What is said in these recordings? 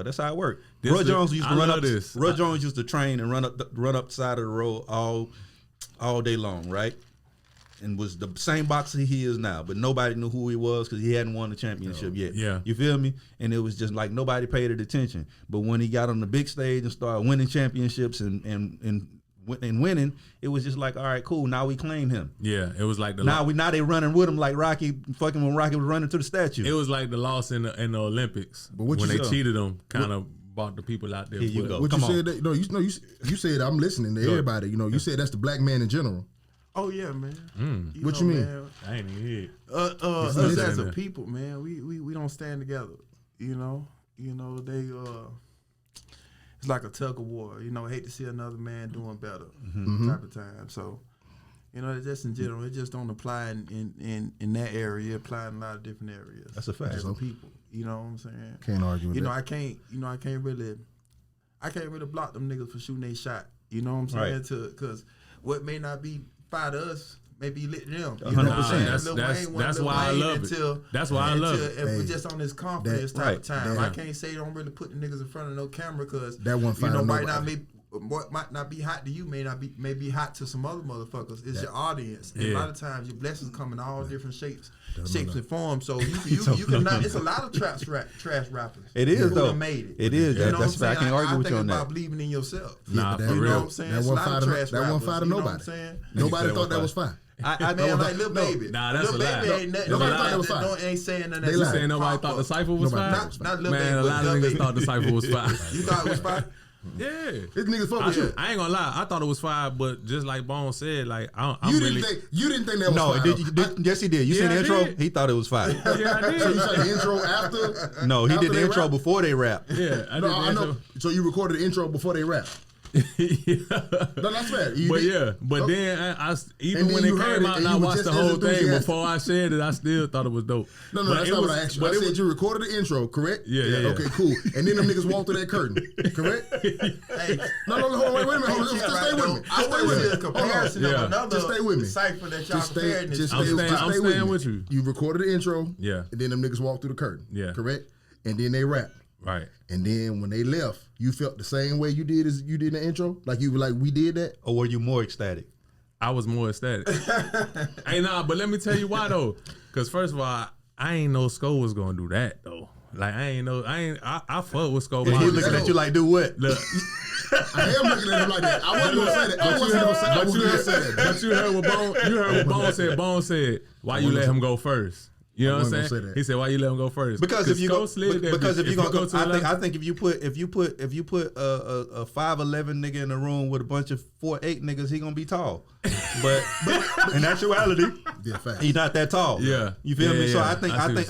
That's how it worked. Roy Jones used to run up. Roy Jones used to train and run up the side of the road all day long, right? And was the same boxer he is now, but nobody knew who he was because he hadn't won the championship yet. Yeah. You feel me? And it was just like nobody paid it attention. But when he got on the big stage and started winning championships and winning, it was just like, all right, cool. Now we claim him. Yeah, it was like now they running with him like Rocky. Fucking when Rocky was running to the statue. It was like the loss in the Olympics, but when they cheated him, kind of brought the people out there. Here you go. What you said? You said I'm listening to everybody. You said that's the black man in general. Oh yeah, man. What you mean? Man, I ain't even hear. Us as a people, man, we don't stand together. They it's like a tug of war. Hate to see another man doing better type of time. So, just in general, it just don't apply in that area. It applies in a lot of different areas. That's a fact. As a people, you know what I'm saying? Can't argue with that. I can't really block them niggas for shooting their shot. You know what I'm saying? Right. Because what may not be fire to us may be lit to them. 100%. That's why I love it. That's why I love it. If we're just on this confidence type of time, I can't say don't really put the niggas in front of no camera because that one what might not be hot to you may be hot to some other motherfuckers. It's your audience. And a lot of times your blessings come in all different shapes and forms. So you can not. It's a lot of trash rappers. It is though. Made it. It is. You know That's why I can't argue with you on that. I think about believing in yourself. Nah, for you know real. what I'm saying? That one fire to nobody. Nobody thought that was fine. I man, like Lil Baby. Nah, that's Lil a lie. Baby ain't Nobody thought that was fine. Ain't saying nothing. You saying nobody thought the cipher was fine? Not Lil Baby. Man, a lot of niggas thought the cipher was fine. You thought it was fine? Yeah. This nigga fuck with you. I ain't gonna lie. I thought it was fine, but just like Bone said, like you didn't think that was fine. Yes, he did. You seen the intro? He thought it was fine. Yeah, I did. So you saw the intro after? No, he did the intro rap? before they rap. Yeah, I know. So you recorded the intro before they rap. Yeah. No, that's fair. But then I even when it came out and I watched the whole thing before I shared it, I still thought it was dope. No, that's not what I asked you. I said you recorded the intro, correct? Yeah. Okay, cool. And then them niggas walked through that curtain, correct? Hey, no, hold on, wait a minute. Hold on, just stay with me. I want to see a comparison of another just stay with me. cipher that y'all comparing this. I'm staying with you. You recorded the intro, yeah, and then them niggas walked through the curtain, yeah, correct? And then they rap. Right. And then when they left, you felt the same way you did as you did in the intro? Like you were like, we did that? Or were you more ecstatic? I was more ecstatic. Hey, nah, but let me tell you why though. Because first of all, I ain't know Sko was gonna do that though. Like I fuck with Sko. He looking at you like, do what? Look. I am looking at him like that. I wasn't gonna say that. I wasn't gonna say that. But you heard what Bone said. Bone said, why you let him go first? You know what I'm saying? He said, "Why you let him go first?" Because if you go, I think if you put a 5'11" nigga in a room with a bunch of 4'8" niggas, he gonna be tall. But in actuality, he's not that tall. Yeah, you feel me? So yeah.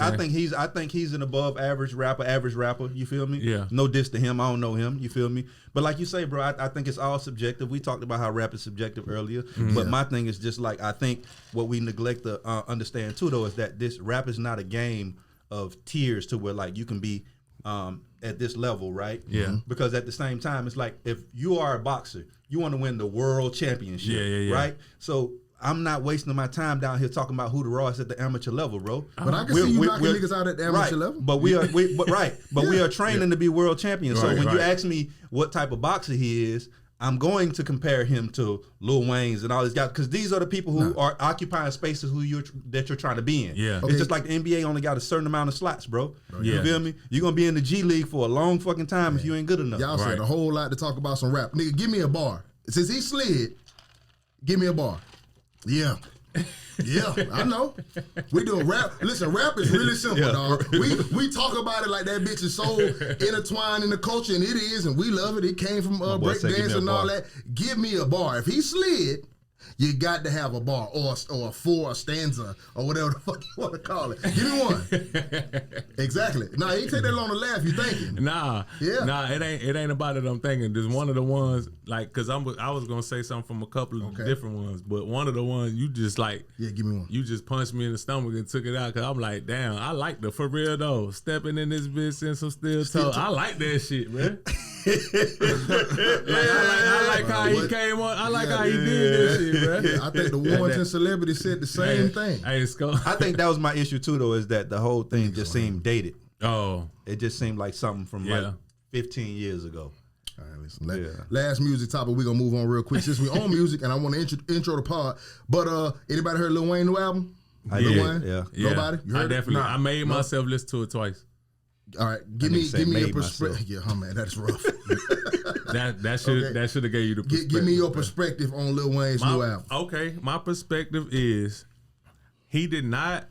I think he's an above average rapper. You feel me? Yeah. No diss to him. I don't know him. You feel me? But like you say, bro, I think it's all subjective. We talked about how rap is subjective earlier. But my thing is just like I think what we neglect to understand too, though, is that this rap is not a game of tiers to where like you can be at this level, right? Yeah. Because at the same time, it's like if you are a boxer, you want to win the world championship, right? So I'm not wasting my time down here talking about who the rawest at the amateur level, bro. But I can see you knocking niggas out at the amateur level. But we are training to be world champions. So when you ask me what type of boxer he is, I'm going to compare him to Lil Wayne's and all these guys because these are the people who are occupying spaces that you're trying to be in. Yeah. It's just like the NBA only got a certain amount of slots, bro. Yeah. You feel me? You're going to be in the G League for a long fucking time if you ain't good enough. Y'all said a whole lot to talk about some rap. Nigga, give me a bar. Since he slid, give me a bar. Yeah. Yeah, I know. We doing rap. Listen, rap is really simple, dog. We talk about it like that bitch is so intertwined in the culture, and it is, and we love it. It came from breakdance and all that. Give me a bar. If he slid, you got to have a bar or a stanza or whatever the fuck you want to call it. Give me one. Exactly. Nah, it ain't take that long to laugh. You thinking? Nah, it ain't about it. I'm thinking. There's one of the ones like because I was gonna say something from a couple of different ones, but one of the ones you just like give me one. You just punched me in the stomach and took it out because I'm like, damn, I like the for real though. Stepping in this bitch in some steel toe. I like that shit, man. I like how he came on. I like how he did that shit, bro. I think the Warrington celebrity said the same thing. I think that was my issue too, though, is that the whole thing just seemed dated. Oh, it just seemed like something from like 15 years ago. All right, listen. Last music topic. We're gonna move on real quick since we own music, and I want to intro the pod. But anybody heard Lil Wayne new album? Lil Wayne? Yeah. Nobody? You heard I definitely. Nah. I made myself listen to it twice. All right, give me a perspective. Yeah, man, that's rough. That should have gave you the perspective. Give me your perspective on Lil Wayne's new album. Okay, my perspective is he did not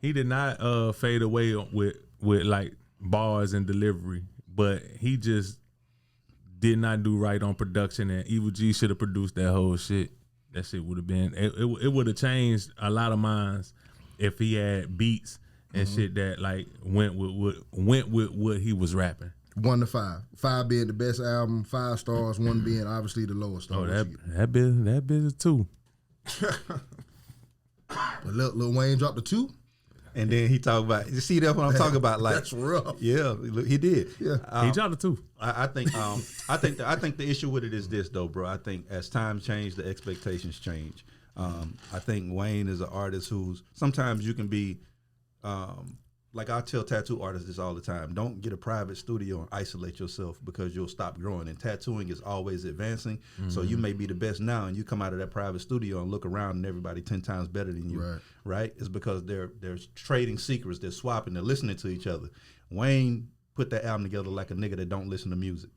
fade away with like bars and delivery, but he just did not do right on production, and Evil G should have produced that whole shit. That shit would have been it would have changed a lot of minds if he had beats and shit that like went with what he was rapping. 1 to 5. 5 being the best album, 5 stars, 1 being obviously the lowest star. Oh, that bitch is 2. But Lil Wayne dropped a 2. And then he talked about, you see, that's what I'm talking about. Like, that's rough. Yeah, he did. Yeah, he dropped a 2. I think the issue with it is this though, bro. I think as times change, the expectations change. I think Wayne is an artist who's sometimes you can be, like I tell tattoo artists this all the time: don't get a private studio and isolate yourself because you'll stop growing. And tattooing is always advancing. So you may be the best now, and you come out of that private studio and look around, and everybody 10 times better than you. Right? It's because they're trading secrets, they're swapping, they're listening to each other. Wayne put that album together like a nigga that don't listen to music.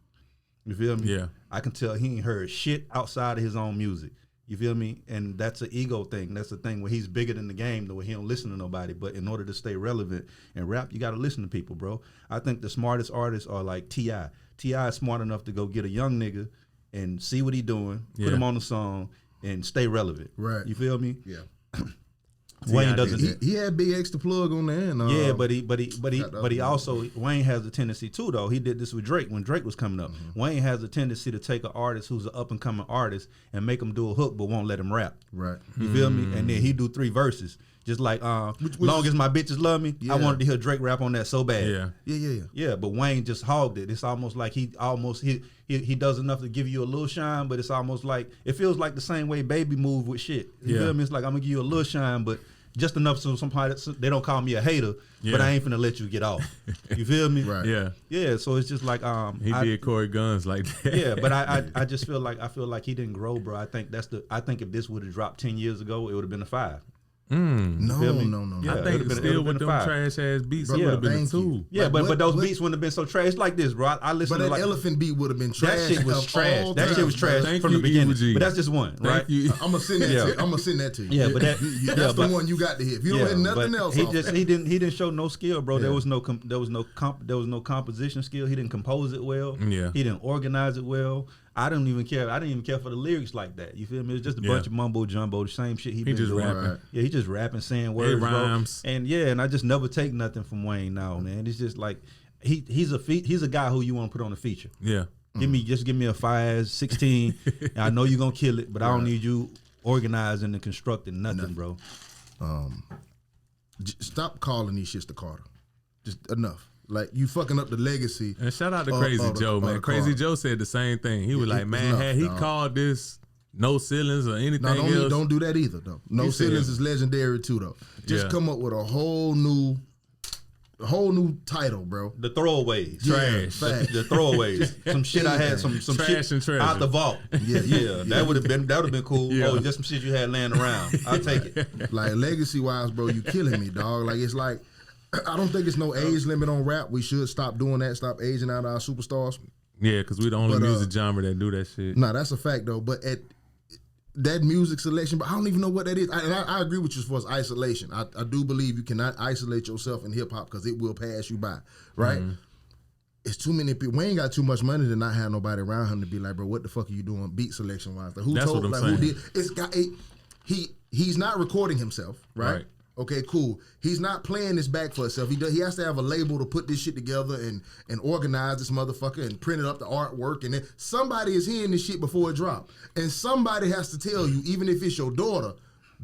You feel me? Yeah. I can tell he ain't heard shit outside of his own music. You feel me? And that's an ego thing. That's the thing where he's bigger than the game, the way he don't listen to nobody. But in order to stay relevant and rap, you got to listen to people, bro. I think the smartest artists are like T.I. T.I. is smart enough to go get a young nigga and see what he doing, put him on the song, and stay relevant. Right. You feel me? Yeah. Wayne doesn't. He had Big X to plug on there. And, yeah, but he also, Wayne has a tendency too though. He did this with Drake when Drake was coming up. Wayne has a tendency to take an artist who's an up and coming artist and make him do a hook, but won't let him rap. Right. You feel me? And then he do 3 verses. Just like long as my bitches love me, I wanted to hear Drake rap on that so bad. Yeah. But Wayne just hogged it. It's almost like he does enough to give you a little shine, but it's almost like it feels like the same way Baby move with shit. You feel me? It's like I'm gonna give you a little shine, but just enough so somebody they don't call me a hater, but I ain't finna let you get off. You feel me? Right. Yeah. Yeah. So it's just like he did Corey Guns like that. Yeah, but I just feel like he didn't grow, bro. I think if this would have dropped 10 years ago, it would have been a 5. No. Yeah, I think still with them trash ass beats, it would have been a 2. Yeah, but those beats wouldn't have been so trash. It's like this, bro. I listen to like elephant beat would have been trash. That shit was trash. That shit was trash from the beginning. But that's just one, right? I'm gonna send that. I'm gonna send that to you. Yeah, but that's the one you got to hit. If you don't hit nothing else, he didn't show no skill, bro. There was no composition skill. He didn't compose it well. Yeah, he didn't organize it well. I didn't even care for the lyrics like that. You feel me? It's just a bunch of mumbo jumbo, the same shit he been just doing. rapping. Yeah, he just rapping, saying words, rhymes. Bro. And I just never take nothing from Wayne now, man. It's just like he's a guy who you want to put on a feature. Yeah. Give me a 5, 16. And I know you're gonna kill it, but I don't need you organizing and constructing nothing, bro. Stop calling these shits the Carter. Just enough. Like, you fucking up the legacy. And shout out to Crazy Joe, man. Crazy Joe said the same thing. He was like, man, had he called this No Ceilings or anything else. Don't do that either, though. No Ceilings is legendary, too, though. Just come up with a whole new title, bro. The throwaways. Trash. The throwaways. Some shit I had, some trash shit and treasure out the vault. Yeah. That would have been cool. Yeah. Oh, just some shit you had laying around. I'll take it. Like, legacy-wise, bro, you killing me, dog. Like, it's like, I don't think it's no age limit on rap. We should stop doing that. Stop aging out our superstars. Yeah, because we the only music genre that do that shit. Nah, that's a fact, though. But at that music selection, but I don't even know what that is. I agree with you as far as isolation. I do believe you cannot isolate yourself in hip-hop because it will pass you by, right? It's too many people. We ain't got too much money to not have nobody around him to be like, bro, what the fuck are you doing beat selection-wise? Like, That's what I'm saying. Who did? It's got he's not recording himself, right? Okay, cool. He's not playing this back for himself. He has to have a label to put this shit together and organize this motherfucker and print it up the artwork. And then somebody is hearing this shit before it drop. And somebody has to tell you, even if it's your daughter,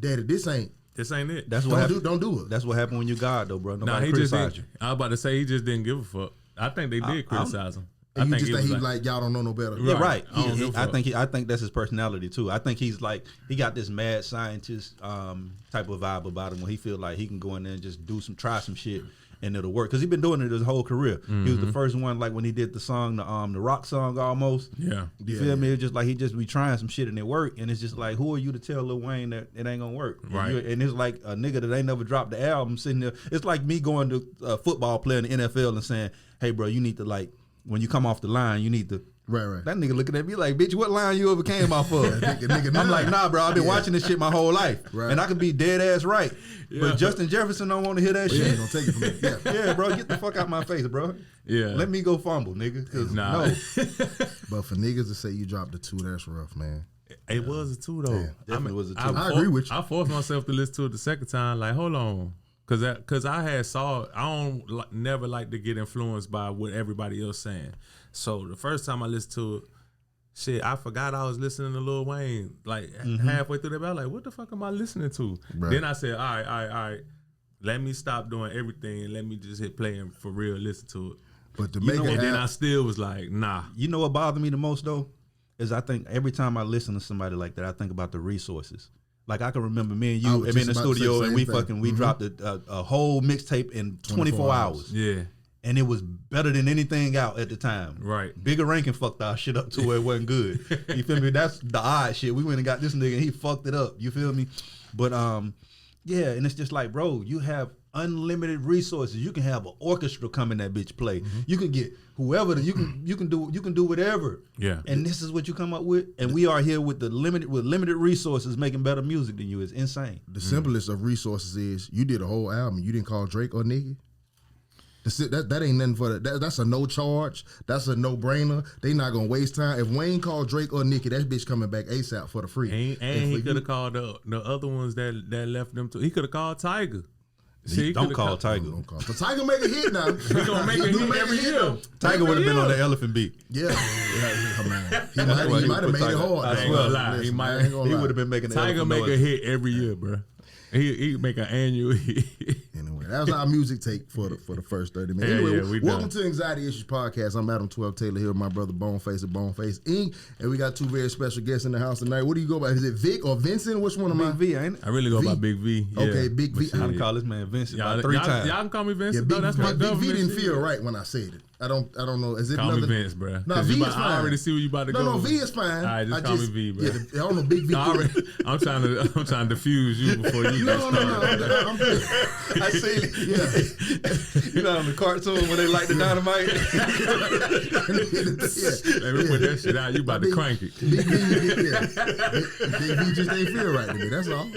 Daddy, this ain't it. That's what happened. Don't do it. That's what happened when you God, though, bro. Nobody criticized you. I was about to say he just didn't give a fuck. I think they did criticize him. And you just think he's like, like, y'all don't know no better. Yeah, right. I think that's his personality too. I think he's like he got this mad scientist type of vibe about him when he feel like he can go in there and just try some shit and it'll work. Because he's been doing it his whole career. Mm-hmm. He was the first one, like when he did the song, the rock song almost. Yeah. You feel me? It's just like he just be trying some shit and it work. And it's just like, who are you to tell Lil Wayne that it ain't gonna work? Right. And it's like a nigga that ain't never dropped the album sitting there. It's like me going to a football player in the NFL and saying, hey bro, you need to like, when you come off the line, you need to. Right. That nigga looking at me like, bitch, what line you ever came off of? nigga, I'm like, nah, bro, I've been watching this shit my whole life. Right. And I could be dead ass right. Yeah. But Justin Jefferson don't want to hear that shit. Ain't gonna take it from me. Yeah, bro, get the fuck out my face, bro. Yeah. Let me go fumble, nigga. Nah. No. But for niggas to say you dropped a 2, that's rough, man. It was a 2 though. Definitely was a 2. I agree with you. I forced myself to listen to it the second time. Like, hold on, cause I had saw. I don't never like to get influenced by what everybody else saying. So the first time I listened to it, shit, I forgot I was listening to Lil Wayne. Like halfway through that, I was like, what the fuck am I listening to? Right. Then I said, all right. Let me stop doing everything and let me just hit play and for real listen to it. But to make it and then I still was like, nah. You know what bothered me the most though? Is I think every time I listen to somebody like that, I think about the resources. Like I can remember me and you in the studio and we dropped a whole mixtape in 24 hours. Yeah. And it was better than anything out at the time. Right. Bigger Rankin fucked our shit up to where it wasn't good. You feel me? That's the odd shit. We went and got this nigga and he fucked it up. You feel me? But yeah, and it's just like, bro, you have unlimited resources. You can have an orchestra come in that bitch play. Mm-hmm. You can get whoever you can do whatever. Yeah. And this is what you come up with. And we are here with limited resources making better music than you. It's insane. The simplest of resources is you did a whole album. You didn't call Drake or Nicki. That ain't nothing for that. That's a no charge. That's a no brainer. They not gonna waste time. If Wayne called Drake or Nicki, that bitch coming back ASAP for the free. And he could have called the other ones that left them to. He could have called Tiger. See, don't call Tiger. Don't call. So Tiger make a hit now. He gonna make a hit every year. Tiger would have been on the elephant beat. Yeah. Come on. He might have made it hard. I ain't gonna lie. He would have been making Tiger make a hit every year, bro. He make an annual hit. Anyway, that was our music take for the first 30 minutes. Anyway, welcome to Anxiety Issues Podcast. I'm Adam 12 Taylor here with my brother Boneface of Boneface Inc. And we got 2 very special guests in the house tonight. What do you go by? Is it Vic or Vincent? Which one am I? Big V, ain't it? I really go by Big V. Yeah. Okay, Big V. I done call this man Vincent about 3 times. Y'all can call me Vincent. Yeah, No, that's my Big V government didn't shit. feel right when I said it. I don't know. Is it Call another? me Vince, bro. No, V is fine. I already see where you about to go. No, V is fine. All right, just call me V, bro. Yeah, I don't know, Big V. I'm trying to diffuse you before you get started. No, I'm good. I seen it. Yeah. You know, on the cartoon when they light the dynamite. Let me put that shit out. You about to crank it. Big V just ain't feel right to me. That's all.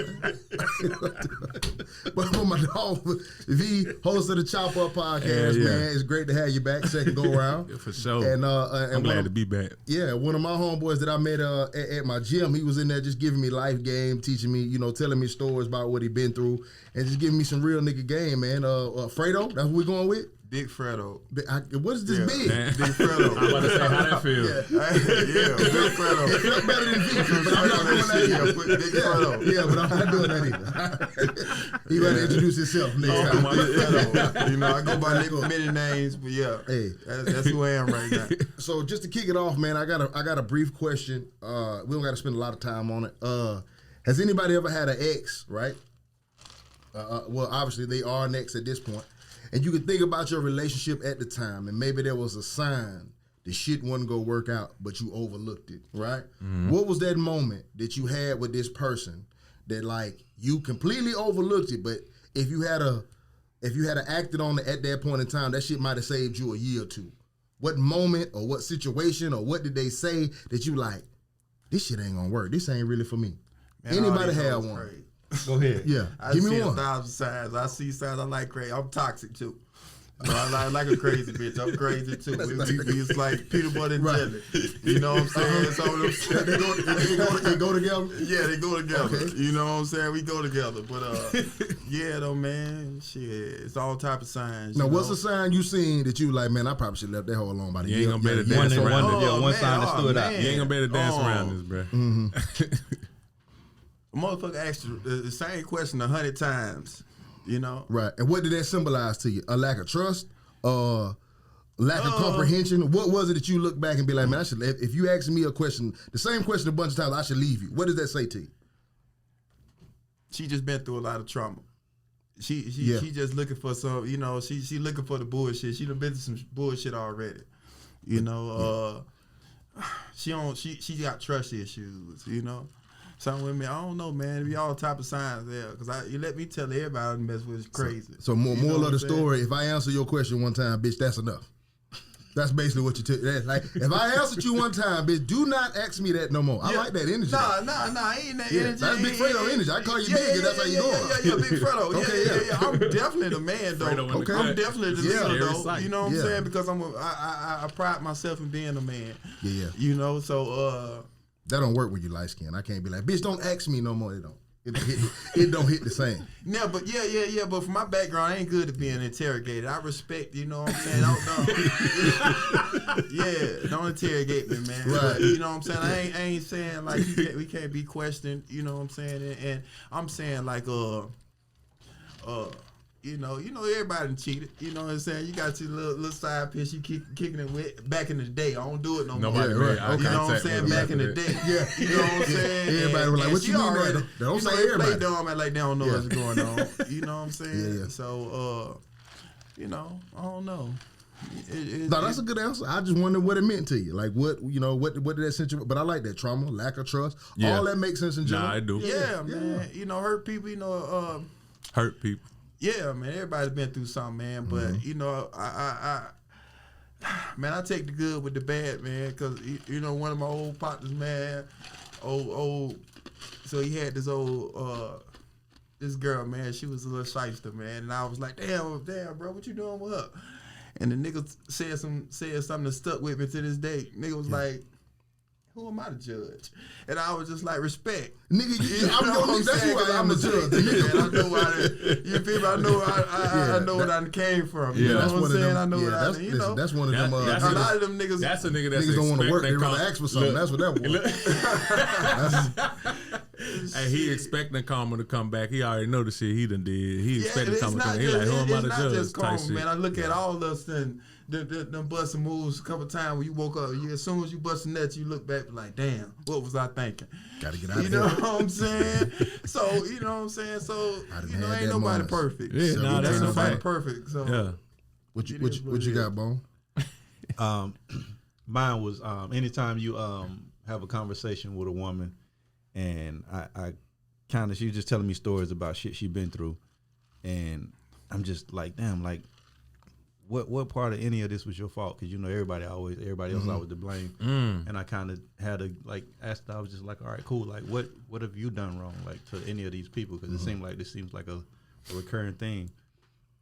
But for my dog, V, host of the Chop Up Podcast, man, it's great to have you back. Second go around. For sure. And I'm glad to be back. Yeah, one of my homeboys that I met at my gym, he was in there just giving me life game, teaching me, telling me stories about what he been through, and just giving me some real nigga game, man. Fredo, that's what we going with? Big Fredo. What is this big? Big Fredo. I'm about to say how that feel. Yeah, Big Fredo. It felt better than V, but I'm not doing that either. Big Fredo. Yeah, but I'm not doing that either. He better introduce himself next time. I go by many names, but yeah, hey, that's who I am right now. So just to kick it off, man, I got a brief question. We don't got to spend a lot of time on it. Has anybody ever had an ex, right? Well, obviously they are an ex at this point. And you can think about your relationship at the time, and maybe there was a sign the shit wasn't gonna work out, but you overlooked it, right? Mm-hmm. What was that moment that you had with this person that like you completely overlooked it, but if you had acted on it at that point in time, that shit might have saved you a year or two. What moment or what situation or what did they say that you like, this shit ain't gonna work. This ain't really for me. Man, anybody have one? Crazy. Go ahead. Yeah, give me one. 1,000 signs. I see signs. I like crazy. I'm toxic too. I like a crazy bitch. I'm crazy too. It's like peanut butter and jelly. You know what I'm saying? So they go together. Yeah, they go together. Okay. You know what I'm saying? We go together. But yeah, though, man, shit, it's all type of signs. Now, what's a sign you seen that you like? Man, I probably should have left that hoe alone by the year. You ain't gonna better dance around. One sign that stood out. You ain't gonna better dance around this, bro. Mm-hmm. A motherfucker asked you the same question 100 times, Right. And what did that symbolize to you? A lack of trust? Lack of comprehension. What was it that you look back and be like, man, I should. If you ask me a question, the same question a bunch of times, I should leave you. What does that say to you? She just been through a lot of trauma. She just looking for some, you know, she looking for the bullshit. She done been through some bullshit already. You know, she got trust issues, you know. Some women, I don't know, man. It be all type of signs there. Because you let me tell everybody I done mess with is crazy. So moral of the story, if I answer your question one time, bitch, that's enough. That's basically what you took. Like, if I answered you one time, bitch, do not ask me that no more. I like that energy. Nah, ain't that energy. That's Big Fredo energy. I call you big, that's how you doing. Yeah, Big Fredo. Yeah. I'm definitely the man, though. Okay. I'm definitely the leader, though. You know what I'm Yeah. saying? Because I pride myself in being a man. Yeah. You know, so that don't work with you light skin. I can't be like, bitch, don't ask me no more. It don't. It don't hit the same. Yeah, but yeah. But from my background, I ain't good at being interrogated. I respect, you know what I'm saying? Don't interrogate me, man. Right. You know what I'm saying? I ain't saying like we can't be questioned. You know what I'm saying? And I'm saying like you know, everybody done cheated. You know what I'm saying? You got your little side piece you kicking it with back in the day. I don't do it no more. Nobody right. Okay. You know what I'm saying? Back in the day. Yeah. You know what I'm saying? Everybody was like, what you mean that? They don't say everybody. Play dumb and like they don't know what's going on. You know what I'm saying? Yeah. So, you know, I don't know. No, that's a good answer. I just wondered what it meant to you. Like, what did that sense? But I like that trauma, lack of trust. Yeah. All that makes sense in general. Nah, I do. Yeah, man. You know, hurt people, you know, Hurt people. yeah, man. Everybody's been through something, man. But you know, I take the good with the bad, man. Cause you know, one of my old partners, man, old. So he had this this girl, man. She was a little shyster, man. And I was like, damn, bro, what you doing with her? And the nigga said something that stuck with me to this day. Nigga was like, who am I to judge? And I was just like, respect. Nigga, that's who I am to judge. I know why. You feel me? I know where I came from. You know that's what I'm saying? them, I know yeah, what I. listen, that's one of them. A lot of them niggas. That's a nigga that's niggas don't want to work. They expecting rather ask for something. That's what that was. Hey, he expecting Karma to come back. He already know the shit he done did. He expecting it's Karma to not come back. He like, who am I to not judge? just Type Karma, shit. man. I look at all us and them busting moves a couple times when you woke up. As soon as you bust a nut, you look back like, damn, what was I thinking? Gotta get out of You here. know what I'm saying? So, you know what I'm saying? So, you know, ain't nobody perfect. Yeah, nah, that's Ain't a nobody fact. perfect. So, Yeah. What you got, Bone? Mine was anytime you have a conversation with a woman, and I kind of, she was just telling me stories about shit she been through, and I'm just like, damn, like what part of any of this was your fault? Because you know everybody else always to blame, and I kind of had to like ask. I was just like, all right, cool. Like what have you done wrong, like to any of these people? Because it seemed like this seems like a recurring thing.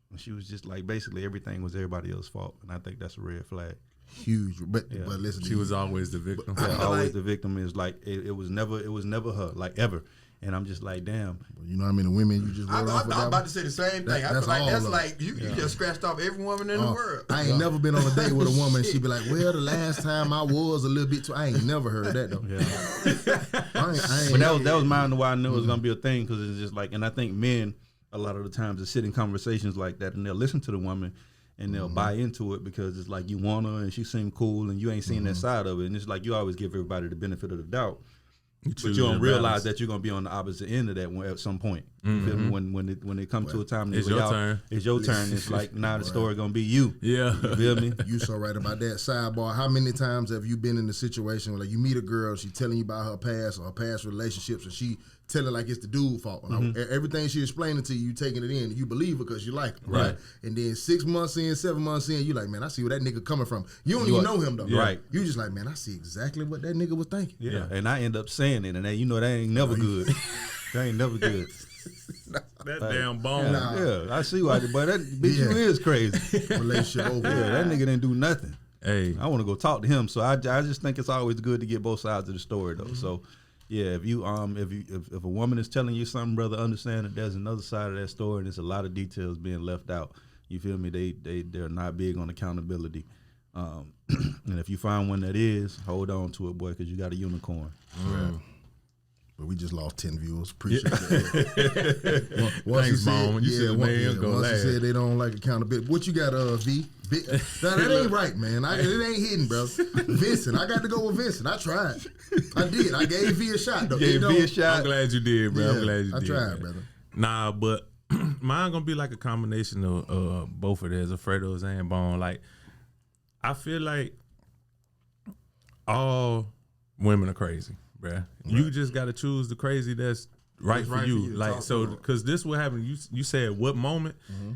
And she was just like, basically everything was everybody else's fault, and I think that's a red flag. Huge, but listen, She was always the victim. Always the victim is like it was never her, like ever. And I'm just like, damn. You know how many women you just wrote off? I'm about to say the same thing. I feel like that's like you just scratched off every woman in the world. I ain't never been on a date with a woman. She be like, well, the last time I was a little bit too. I ain't never heard that though. Yeah. I ain't But that was mine. Why I knew it was gonna be a thing, because it's just like, and I think men a lot of the times they sit in conversations like that and they'll listen to the woman and they'll buy into it because it's like you want her and she seem cool and you ain't seen that side of it, and it's like you always give everybody the benefit of the doubt. But you don't realize that you're gonna be on the opposite end of that at some point. You feel me? When it comes to a time, it's your turn. It's your turn. It's like now the story gonna be you. Yeah, you feel me? You so right about that. Sidebar: how many times have you been in a situation where like you meet a girl, she telling you about her past or her past relationships, and she tell it like it's the dude's fault? Everything she explaining to you, you taking it in, you believe her because you like her, right? And then 6 months in, 7 months in, you like, man, I see where that nigga coming from. You don't even know him though, right? You just like, man, I see exactly what that nigga was thinking. Yeah. And I end up saying it, and that, you know, that ain't never good. That ain't never good. That damn bone. Yeah, I see why, but that bitch, you is crazy. Relationship over. Yeah, that nigga didn't do nothing. Hey, I want to go talk to him. So I just think it's always good to get both sides of the story though. So yeah, if a woman is telling you something, brother, understand that there's another side of that story and there's a lot of details being left out. You feel me? They're not big on accountability. And if you find one that is, hold on to it, boy, because you got a unicorn. But we just lost 10 viewers. Appreciate that. Once Thanks, Mom. You said, man, go once laugh. you said they don't like accountability. What you got, V? Nah, that ain't right, man. It ain't hitting, bro. Vincent, I got to go with Vincent. I tried. I did. I gave V a shot, though. Gave V a shot. I'm glad you did, bro. Yeah, I'm glad you did. I tried, man. brother. Nah, but mine gonna be like a combination of both of theirs, Alfredo's and Bone. Like, I feel like all women are crazy, bruh. Right. You just gotta choose the crazy that's right for you. Like, so, because this what happened. You said what moment? Mm-hmm.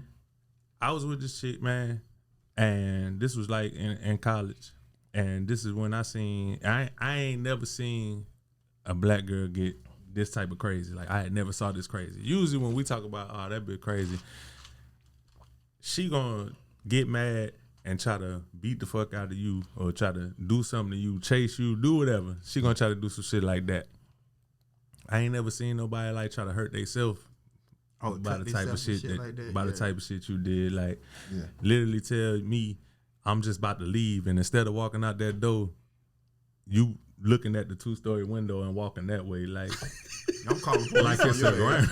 I was with this chick, man, and this was like in college, and this is when I seen. I ain't never seen a black girl get this type of crazy. Like, I had never saw this crazy. Usually when we talk about, oh, that bit crazy, she gonna get mad and try to beat the fuck out of you or try to do something to you, chase you, do whatever. She gonna try to do some shit like that. I ain't never seen nobody like try to hurt themselves by the type of shit the type of shit you did. Like, literally tell me I'm just about to leave, and instead of walking out that door, you looking at the 2-story window and walking that way, like I'm calling police like it's a ground.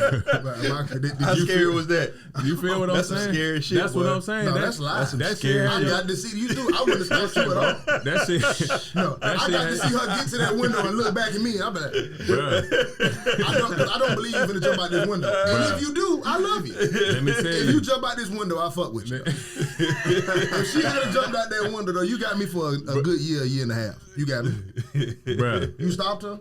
How scary was that? You feel what I'm saying? That's some scary shit. That's what I'm saying. No, that's lies. That's scary. I got to see you do. I wouldn't have stopped you at all. That shit. No, I got to see her get to that window and look back at me. I'm like, I don't believe you finna jump out this window. And if you do, I love you. Let me tell you. If you jump out this window, I fuck with you. If she had jumped out that window, though, you got me for a good year and a half. You got me. Bruh. You stopped her?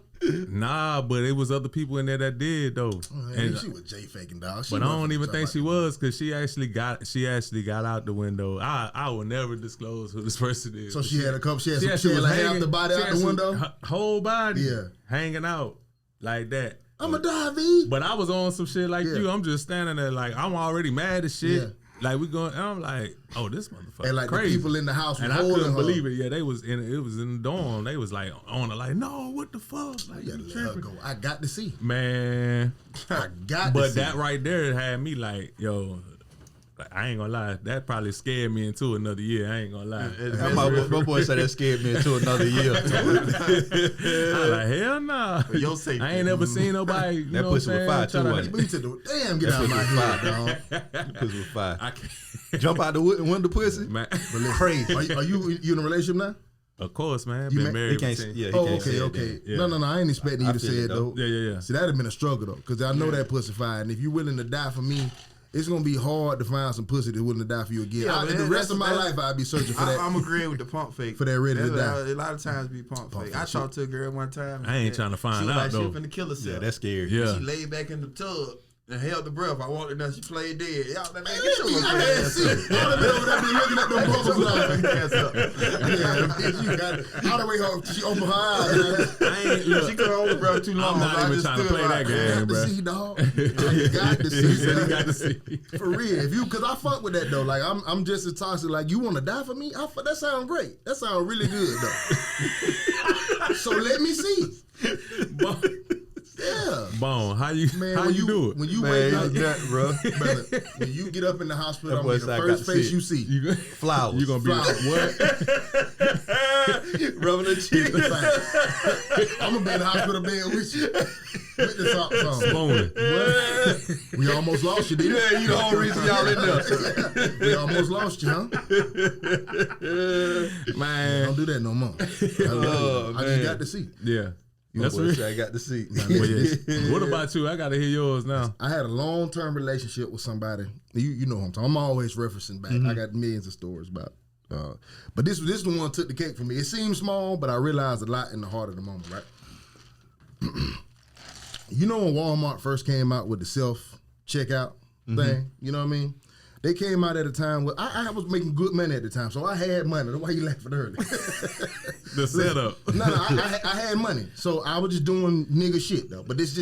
Nah, but it was other people in there that did though. And she was J faking, dog. But I don't even think she was, because she actually got out the window. I will never disclose who this person is. So she had a couple. She had like half the body out the window. Whole body, hanging out like that. I'ma die, V. But I was on some shit like you. I'm just standing there like I'm already mad as shit. Yeah. Like we going, and I'm like, oh, this motherfucker and like crazy. The people in the house, and I couldn't believe it. Yeah, they was in. It was in the dorm. They was like on it, like, no, what the fuck? Like, you let her go. I got to see, man. I got. But to see. that right there had me like, yo. I ain't gonna lie, that probably scared me into another year. I ain't gonna lie. My boy said that scared me into another year. I like, hell nah. I ain't never seen nobody. You that know pussy with fire too. Damn, get out of my head, dog. That pussy with fire. Jump out the window, pussy. Man. Crazy. Are you in a relationship now? Of course, man. Been married. Okay. Yeah. No. I ain't expecting you to say it though. Yeah. See, that'd have been a struggle though, because I know that pussy fire, and if you're willing to die for me, it's gonna be hard to find some pussy that's willing to die for you again. The rest of my life, I'd be searching for that. I'm agreeing with the pump fake. For that ready to die. A lot of times be pump fake. I talked to a girl one time. I ain't trying to find out though. She was finna kill herself. Yeah, that's scary. Yeah. She laid back in the tub and held the breath. I walked in there, she played dead. Y'all, man, get your little ass up. I'd have been over there looking at them bubbles like, you got it. All the way home, she opened her eyes. She couldn't hold the breath too long. I'm not even trying to play that game, bro. See, dog. You got to see. You got to see. For real. Because I fuck with that, though. Like, I'm just as toxic. Like, you want to die for me? That sounds great. That sounds really good, though. So let me see. Yeah. Bone, how you do it? When you wake up, bro. Brother, when you get up in the hospital, I'm gonna be the first face you see. Flowers. You gonna be what? Rubbing the cheek. I'm gonna be in the hospital bed with you. With the socks on. Spooning. What? We almost lost you, didn't we? Yeah, you the whole reason y'all in there. We almost lost you, huh? Man. Don't do that no more. I just got to see. Yeah. That's what I got to see. What about you? I got to hear yours now. I had a long-term relationship with somebody. You know who I'm talking. I'm always referencing back. I got millions of stories about. But this the one that took the cake for me. It seemed small, but I realized a lot in the heart of the moment. Right. You know when Walmart first came out with the self-checkout thing? You know what I mean? They came out at a time where I was making good money at the time, so I had money. Why you laughing early? The setup. No, I had money, so I was just doing nigga shit though. But it's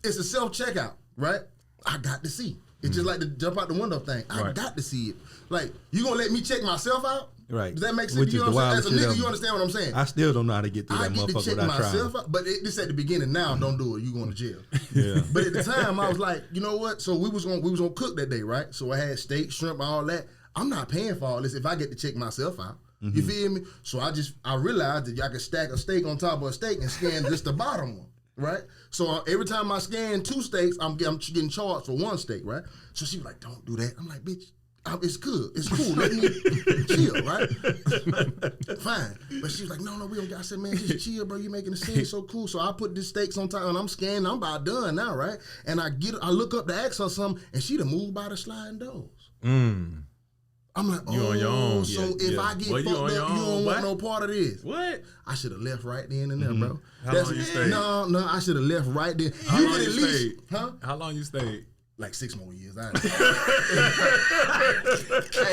a self-checkout, right? I got to see. It's just like the jump out the window thing. I got to see it. Like, you gonna let me check myself out? Right. Does that make sense? Which You know what I'm saying? As a nigga, you ever. understand what I'm saying? I still don't know how to get through that motherfucker without trying. Out, but this at the beginning. Now, don't do it. You going to jail. Yeah. But at the time, I was like, you know what? So we was gonna cook that day, right? So I had steak, shrimp, all that. I'm not paying for all this if I get to check myself out. Mm-hmm. You feel me? So I realized that y'all could stack a steak on top of a steak and scan just the bottom one. right? So every time I scan 2 steaks, I'm getting charged for 1 steak, right? So she was like, don't do that. I'm like, bitch, it's good. It's cool. Let me chill, right? Fine. But she was like, no, we don't got. I said, man, just chill, bro. You making the scene so cool. So I put the steaks on top and I'm scanning. I'm about done now, right? And I look up to ask her something and she done moved by the sliding doors. I'm like, you on your own. So if I get fucked up, you don't want no part of this. What? I should have left right then and there, bro. How long you stayed? No, I should have left right then. How long you stayed? Huh? How long you stayed? Like 6 more years. Hey,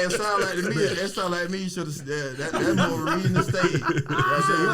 it sound like to me. It sound like me. You should have. That's more reason to stay.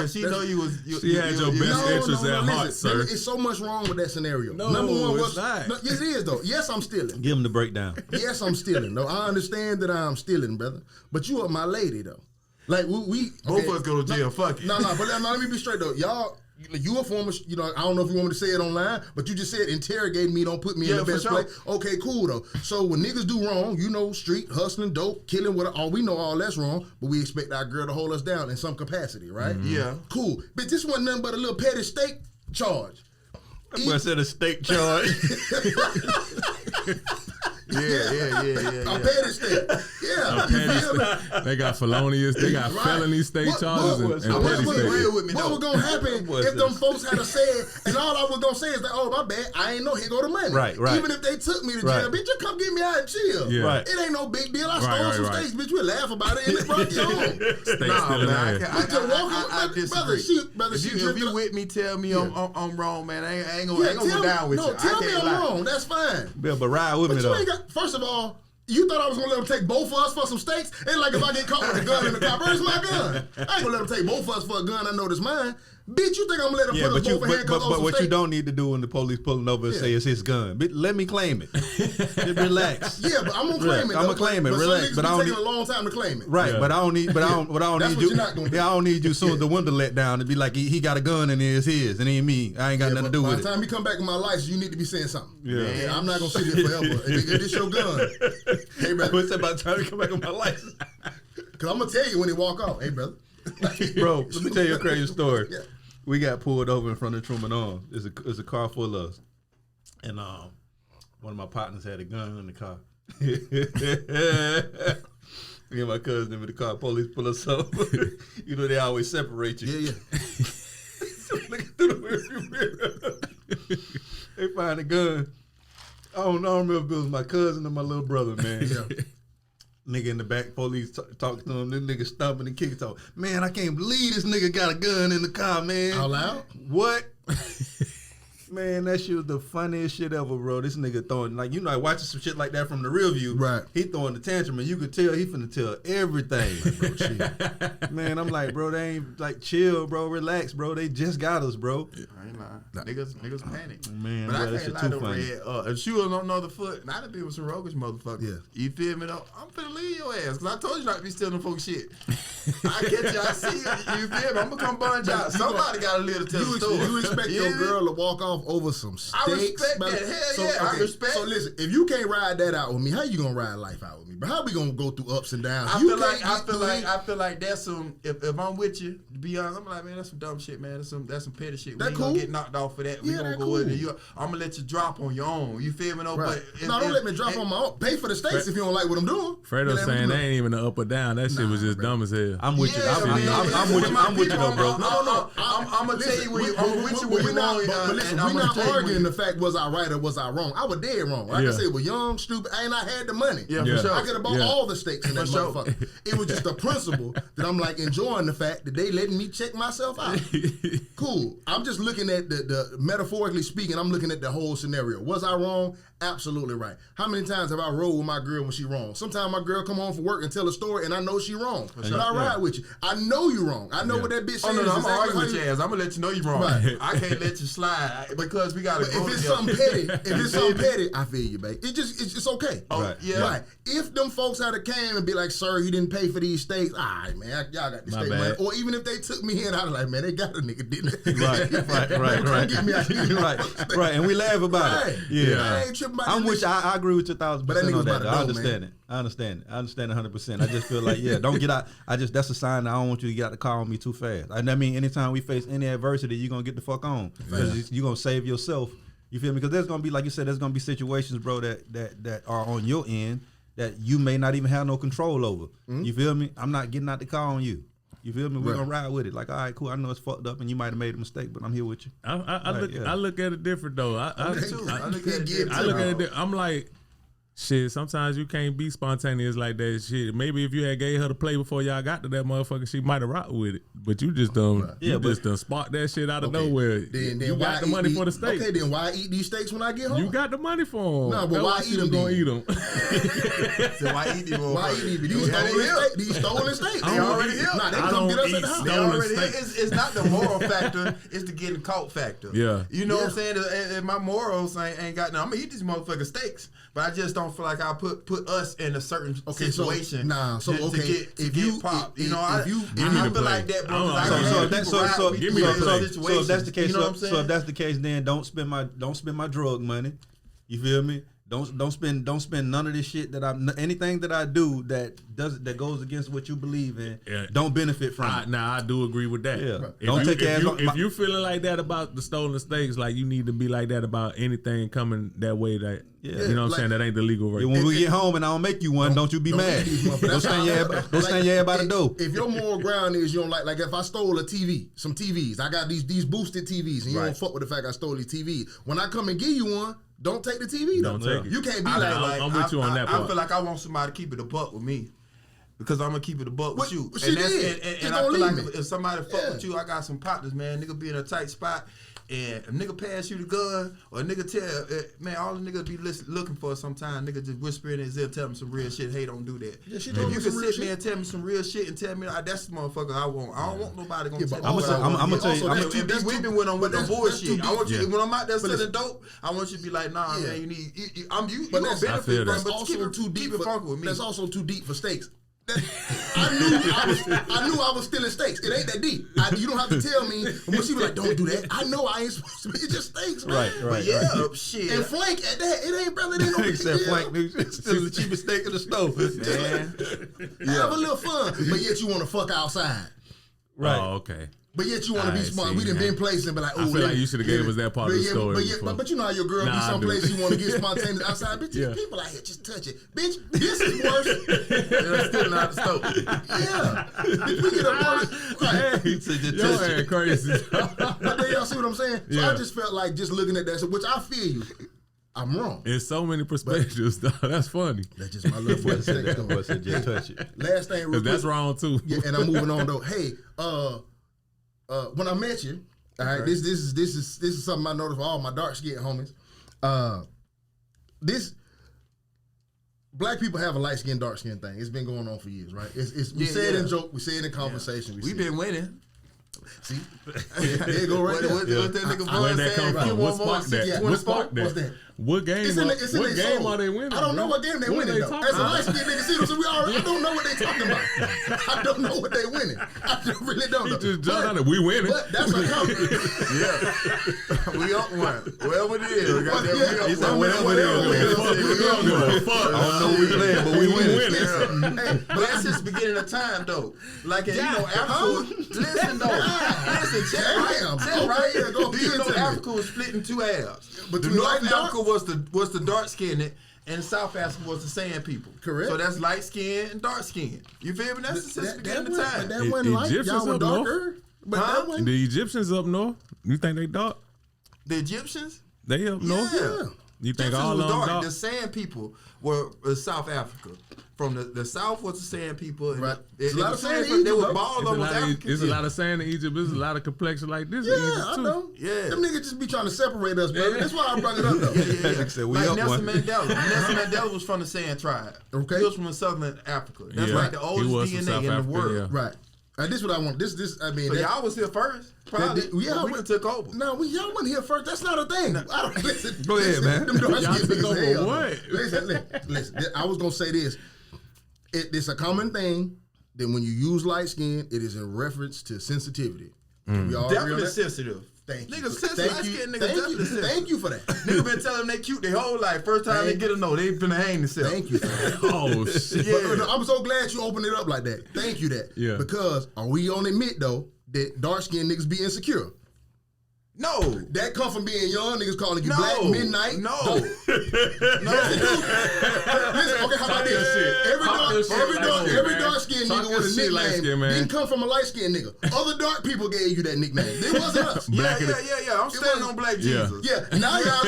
She know you was. She had your best interest at heart, sir. It's so much wrong with that scenario. No, Number one it's not. No, yes, it is though. Yes, I'm stealing. Give him the breakdown. Yes, I'm stealing. No, I understand that I'm stealing, brother. But you are my lady though. Like we both of us go to jail. Fuck it. No. But let me be straight though, y'all. You a former, I don't know if you want me to say it online, but you just said interrogate me, don't put me in the best place. Okay, cool though. So when niggas do wrong, street, hustling, dope, killing, we know all that's wrong, but we expect our girl to hold us down in some capacity, right? Mm-hmm. Yeah. Cool. But this wasn't nothing but a little petty steak charge. I said a steak charge. Yeah. A petty steak. Yeah. They got felonious, they got felony state charges and petty state. What was going to happen if them folks had said, and all I was going to say is that, oh, my bad, I ain't know, here go the money. Right. Even if they took me to jail, bitch, you come get me out and chill. Yeah. Right. It ain't no big deal. I stole some steaks, bitch. We'll laugh about it and it's brought you home. Steak still in there. I disagree. If you with me, tell me I'm wrong, man. I ain't gonna go down with you. No, tell me I'm wrong. That's fine. Yeah, but ride with me though. First of all, you thought I was gonna let them take both of us for some steaks? Ain't like if I get caught with a gun in the car, where's my gun? I ain't gonna let them take both of us for a gun I know it's mine. Bitch, you think I'm gonna let them put us both in handcuffs but what you don't need to do when the police pulling over and say it's his gun, let me claim it. Just relax. Yeah, but I'm gonna claim it. I'm gonna claim it. Relax. But I don't need a long time to claim it. Right, but I don't need. But I don't That's need what you. you're not gonna do. Yeah, I don't need you. Soon as the window let down, to be like he got a gun and it's his, and it ain't me. I ain't got nothing to do with it. By the time you come back with my license, you need to be saying something. Yeah, I'm not gonna sit here forever. If this your gun, hey brother. What's about time to come back with my license? Cause I'm gonna tell you when he walk off. Hey brother. Bro, let me tell you a crazy story. Yeah. We got pulled over in front of Truman Arms. It's a car full of us, and one of my partners had a gun in the car. Me and my cousin in the car. Police pull us over. They always separate you. Yeah. Looking through the rearview mirror. They find a gun. I don't remember if it was my cousin or my little brother, man. Yeah. Nigga in the back, police talk to him. This nigga stomping and kicking. Talk, man, I can't believe this nigga got a gun in the car, man. Out loud? What? Man, that shit was the funniest shit ever, bro. This nigga throwing, watching some shit like that from the real view. Right. He throwing the tantrum, and you could tell he finna tell everything. Like, bro, shit. Man, I'm like, bro, they ain't chill, bro, relax, bro. They just got us, bro. I ain't lying. Niggas panic. Man, but bro, I that can't shit lie too to funny. Red. If she was on the other foot, and I'd have been with some roguish motherfuckers. Yeah. You feel me though? I'm finna leave your ass, cause I told you not to be stealing folks shit. I catch you, I see you. You feel me? I'm gonna come bunch out. Somebody gotta live to tell the story. You expect your girl to walk off over some steaks? I respect that. Hell yeah, I respect. So listen, if you can't ride that out with me, how you gonna ride life out with me? But how we gonna go through ups and downs? I feel like that's some. If I'm with you, to be honest, I'm like, man, that's some dumb shit, man. That's some petty shit. We ain't gonna get knocked off for that. We gonna go in there. I'm gonna let you drop on your own. You feel me? No, right. Don't let me drop on my own. Pay for the steaks if you don't like what I'm doing. Fredo's saying they ain't even an up or down. That shit was just dumb as hell. I'm with you. I'm with you though, bro. No. I'm gonna tell you when I'm with you when you want. But listen, we're not arguing the fact was I right or was I wrong. I was dead wrong. Like I said, was young, stupid, and I had the money. Yeah, for sure. I could have bought all the steaks in that motherfucker. It was just the principle that I'm like enjoying the fact that they letting me check myself out. Cool. I'm just looking at the metaphorically speaking, I'm looking at the whole scenario. Was I wrong? Absolutely right. How many times have I rolled with my girl when she wrong? Sometimes my girl come home from work and tell a story and I know she wrong. But I ride with you. I know you wrong. I know what that bitch said. I'm gonna argue with your ass. I'm gonna let you know you wrong. Right. I can't let you slide because we gotta go if it's something petty, I feel you, babe. It's okay. Oh, right. Yeah. Right. If them folks had came and be like, sir, you didn't pay for these steaks. All right, man, y'all got this steak money. Or even if they took me in, I'd be like, man, they got a nigga, didn't they? Right. Get me out here. Right. And we laugh about it. Yeah. I ain't tripping about I'm with you. I agree with you 1,000% on that. I understand it. I understand 100%. I just feel like, don't get out. That's a sign that I don't want you to get out the car on me too fast. I mean, anytime we face face any adversity, you're gonna get the fuck on because you're gonna save yourself. You feel me? Because there's gonna be, like you said, there's gonna be situations, bro, that are on your end that you may not even have no control over. You feel me? I'm not getting out the car on you. You feel me? We're gonna ride with it. Like, all right, cool. I know it's fucked up and you might have made a mistake, but I'm here with you. I look at it different though. I look at it. I'm like, shit, sometimes you can't be spontaneous like that shit. Maybe if you had gave her the play before y'all got to that motherfucker, she might have rocked with it. But you just done spark that shit out of nowhere. Then you got the money for the steak. Okay, then why eat these steaks when I get home? You got the money for them. No, but why eat them? Gonna eat them. So why eat them? Why eat them? These stolen steaks. They already here. Nah, they come get us at the house. They already here. It's not the moral factor. It's the getting caught factor. Yeah. You know what I'm saying? And my morals ain't got nothing. I'm gonna eat these motherfucking steaks, but I just don't feel like I put us in a certain situation. If you pop, you know, I feel like that, bro. So if that's the case, so if that's the case, then don't spend my drug money. You feel me? Don't spend none of this shit anything that I do that goes against what you believe in. Yeah. Don't benefit from it. Now I do agree with that. Yeah. If you feeling like that about the stolen steaks, like you need to be like that about anything coming that way. That you know what I'm saying, that ain't the legal way. When we get home and I don't make you one, don't you be mad. Don't stand your ass by the door. If your moral ground is you don't like if I stole a TV, some TVs, I got these boosted TVs, and you don't fuck with the fact I stole these TVs. When I come and give you one, don't take the TV. Don't take it. You can't be I'm with you on that part. I feel like I want somebody to keep it a buck with me. Because I'm gonna keep it a buck with you. And I feel like if somebody fuck with you, I got some partners, man. Nigga be in a tight spot, and if nigga pass you the gun, or a nigga tell, man, all the niggas be looking for sometimes, nigga just whisper in his ear, tell me some real shit. Hey, don't do that. Yeah, if you can sit there and tell me some real shit and tell me that's the motherfucker I want. I don't want nobody gonna tell me. I'm gonna tell you. If we been with them with the bullshit, I want you when I'm out there selling dope, I want you to be like, nah, man, you need. You gonna benefit from, but keep it funky with me. That's also too deep for steaks. I knew I was stealing steaks. It ain't that deep. You don't have to tell me. When she was like, "Don't do that," I know I ain't supposed to be. It's just steaks, man. Right. Shit. And flank at that. It ain't brother. It ain't no big deal. Flank, it's still the cheapest steak in the stove, man. Have a little fun, but yet you want to fuck outside. Right. Oh, okay. But yet you want to be smart. We done been places and be like, oh, I feel like you should have gave us that part of the story. But you know how your girl be someplace you want to get spontaneous outside. Bitch, these people out here just touch it. Bitch, this is worse. They're still not the stove. Yeah. Bitch, we get a worse. Your ass crazy. But then y'all see what I'm saying? So I just felt like just looking at that, which I feel you. I'm wrong. In so many perspectives, though. That's funny. That's just my love for the sex, though. Just touch it. Last thing, real quick. That's wrong, too. Yeah, and I'm moving on, though. Hey, when I met you, all right, this is something I noticed for all my dark-skinned homies. This black people have a light-skinned, dark-skinned thing. It's been going on for years, right? We say it in joke, we say it in conversation. We've been winning. See, there you go right there. What that nigga Where'd that come from? What sparked that? What sparked What's that? that? What game? What game are they winning? I don't know what game they winning though. As a light skinned nigga, see what I'm saying? I don't know what they talking about. I don't know what they winning. I really don't know. Just jumped out of we winning. But that's a compliment. Yeah, we up one. Wherever it is, he said whatever it is. We don't give a fuck. I don't know we playing, but we winning. Hey, but that's just beginning of time though. Like you know, Africa. Listen though. Listen, check right. Do you know Africa was split in two halves? But the North Africa was the dark skinned, and South Africa was the sand people. Correct. So that's light skin and dark skin. You feel me? That's the beginning of time. But that wasn't light. Y'all were darker. But the Egyptians up north. You think they dark? The Egyptians? They up north. Yeah. You think Egyptians all was of them dark? The sand people were South Africa. From the south was the sand people. Right. There's a lot of sand in Egypt. They were bald almost Africans. There's a lot of sand in Egypt. There's a lot of complexion like this in Egypt I too. know. Yeah. Them niggas just be trying to separate us, brother. That's why I brought it up, though. Like Nelson Mandela. Nelson Mandela was from the sand tribe. Okay. He was from Southern Africa. That's like the oldest DNA in the world. Yeah. Right. This is what I want. I mean, so y'all was here first. Probably. We took over. No, y'all wasn't here first. That's not a thing. I don't listen. Go ahead, man. Them Y'all took over what? Listen. I was gonna say this. It's a common thing that when you use light skin, it is in reference to sensitivity. We all definitely sensitive. Thank you. Thank you for that. Nigga been telling them they cute their whole life. First time they get a no, they finna hang themselves. Thank you for that. Oh shit. Yeah. But I'm so glad you opened it up like that. Thank you that. Yeah. Because we gonna admit though, that dark-skinned niggas be insecure. No. That come from being young, niggas calling you black midnight. No. Listen, okay, how about this? Every dark-skinned nigga with a nickname didn't come from a light-skinned nigga. Other dark people gave you that nickname. It wasn't us. Yeah. I'm standing on Black Jesus. Yeah, now y'all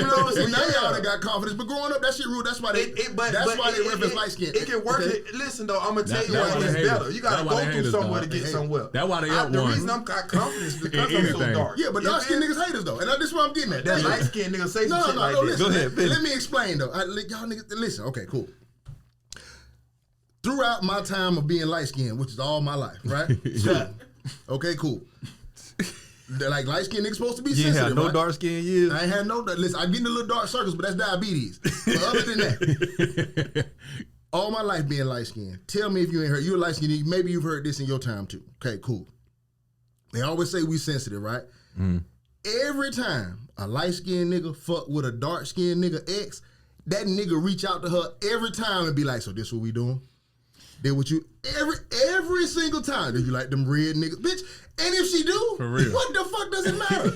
that got confidence, but growing up, that shit rude. That's why they reference light-skinned. It can work. Okay. Listen, though, I'm going to tell you why it's better. You got to go through somewhere to get somewhere. That's why they up The one. reason I'm got confidence is because I'm so dark. Yeah, but dark-skinned niggas hate us, though. And that's what I'm getting at. That light-skinned nigga say some shit like that. Listen, go ahead. Let me explain, though. Y'all niggas, listen. Okay, cool. Throughout my time of being light-skinned, which is all my life, right? Okay, cool. Like light-skinned niggas supposed to be sensitive. You had no right? dark skin years. I ain't had no. Listen, I get in the little dark circles, but that's diabetes. But other than that, all my life being light-skinned. Tell me if you ain't heard. You're light-skinned. Maybe you've heard this in your time too. Okay, cool. They always say we sensitive, right? Every time a light-skinned nigga fuck with a dark-skinned nigga ex, that nigga reach out to her every time and be like, so this what we doing? Did what you every single time. Did you like them red niggas? Bitch, and if she do, for real, what the fuck does it matter?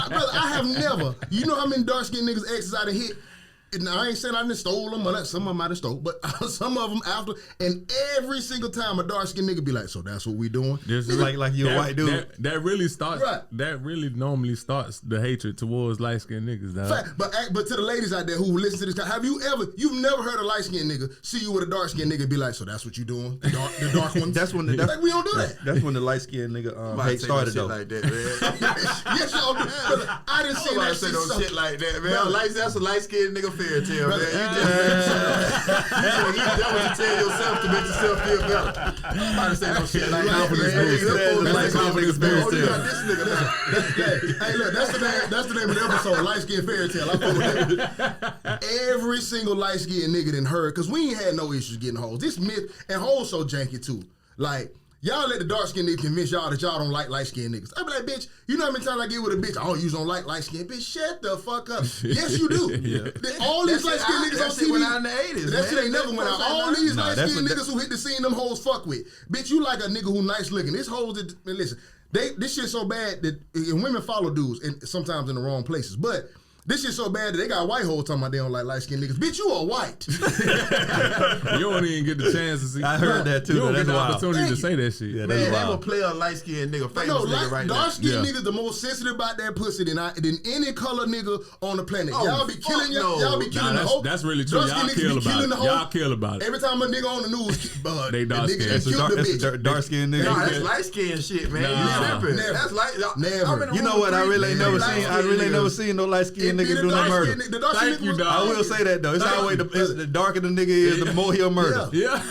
Brother, I have never, you know how many dark-skinned niggas exes I done hit? And I ain't saying I done stole them, or some of them I done stole, but some of them after, and every single time a dark-skinned nigga be like, so that's what we doing? This is like you a white dude. That really starts, right. That really normally starts the hatred towards light-skinned niggas, dog. Fact, but to the ladies out there who listen to this, you've never heard a light-skinned nigga see you with a dark-skinned nigga be like, so that's what you doing? The dark ones? That's when we don't do that. That's when the light-skinned nigga hate started, though. Like that, man. Yes, y'all do. I didn't say that shit. No shit like that, man. That's a light-skinned nigga fairy tale, man. You just that what you tell yourself to make yourself feel better. I didn't say no shit like that. Confidence fairy tale. Hey, look, that's the name of the episode, Light Skin Fairy Tale. I fuck with that. Every single light skinned nigga done heard, because we ain't had no issues getting hoes. This myth, and hoes so janky too. Like, y'all let the dark skinned nigga convince y'all that y'all don't like light skinned niggas. I be like, bitch, you know how many times I get with a bitch, oh, you don't like light skinned? Bitch, shut the fuck up. Yes, you do. All these light skinned niggas on TV. Went out in the 80s, that shit ain't never went out. All these light skinned niggas who hit the scene them hoes fuck with. Bitch, you like a nigga who nice looking. This hoes, listen, this shit so bad that and women follow dudes and sometimes in the wrong places. But this shit so bad that they got white hoes talking about they don't like light-skinned niggas. Bitch, you are white. You don't even get the chance to see. I heard that too. You don't get the opportunity to say that shit. Yeah, man, they will play a light-skinned nigga, famous nigga right now. Dark-skinned niggas the most sensitive about that pussy than any color nigga on the planet. Y'all be killing y'all be killing the hoe. That's really true. Y'all kill about it. Y'all kill about it. Every time a nigga on the news, they dark-skinned. That's a dark-skinned nigga. Nah, that's light-skinned shit, man. You tripping. That's light. Never. You know what? I really ain't never seen. I really ain't never seen no light-skinned nigga do no murder. Thank you, dog. I will say that though. It's always the darker the nigga is, the more he'll murder. Yeah.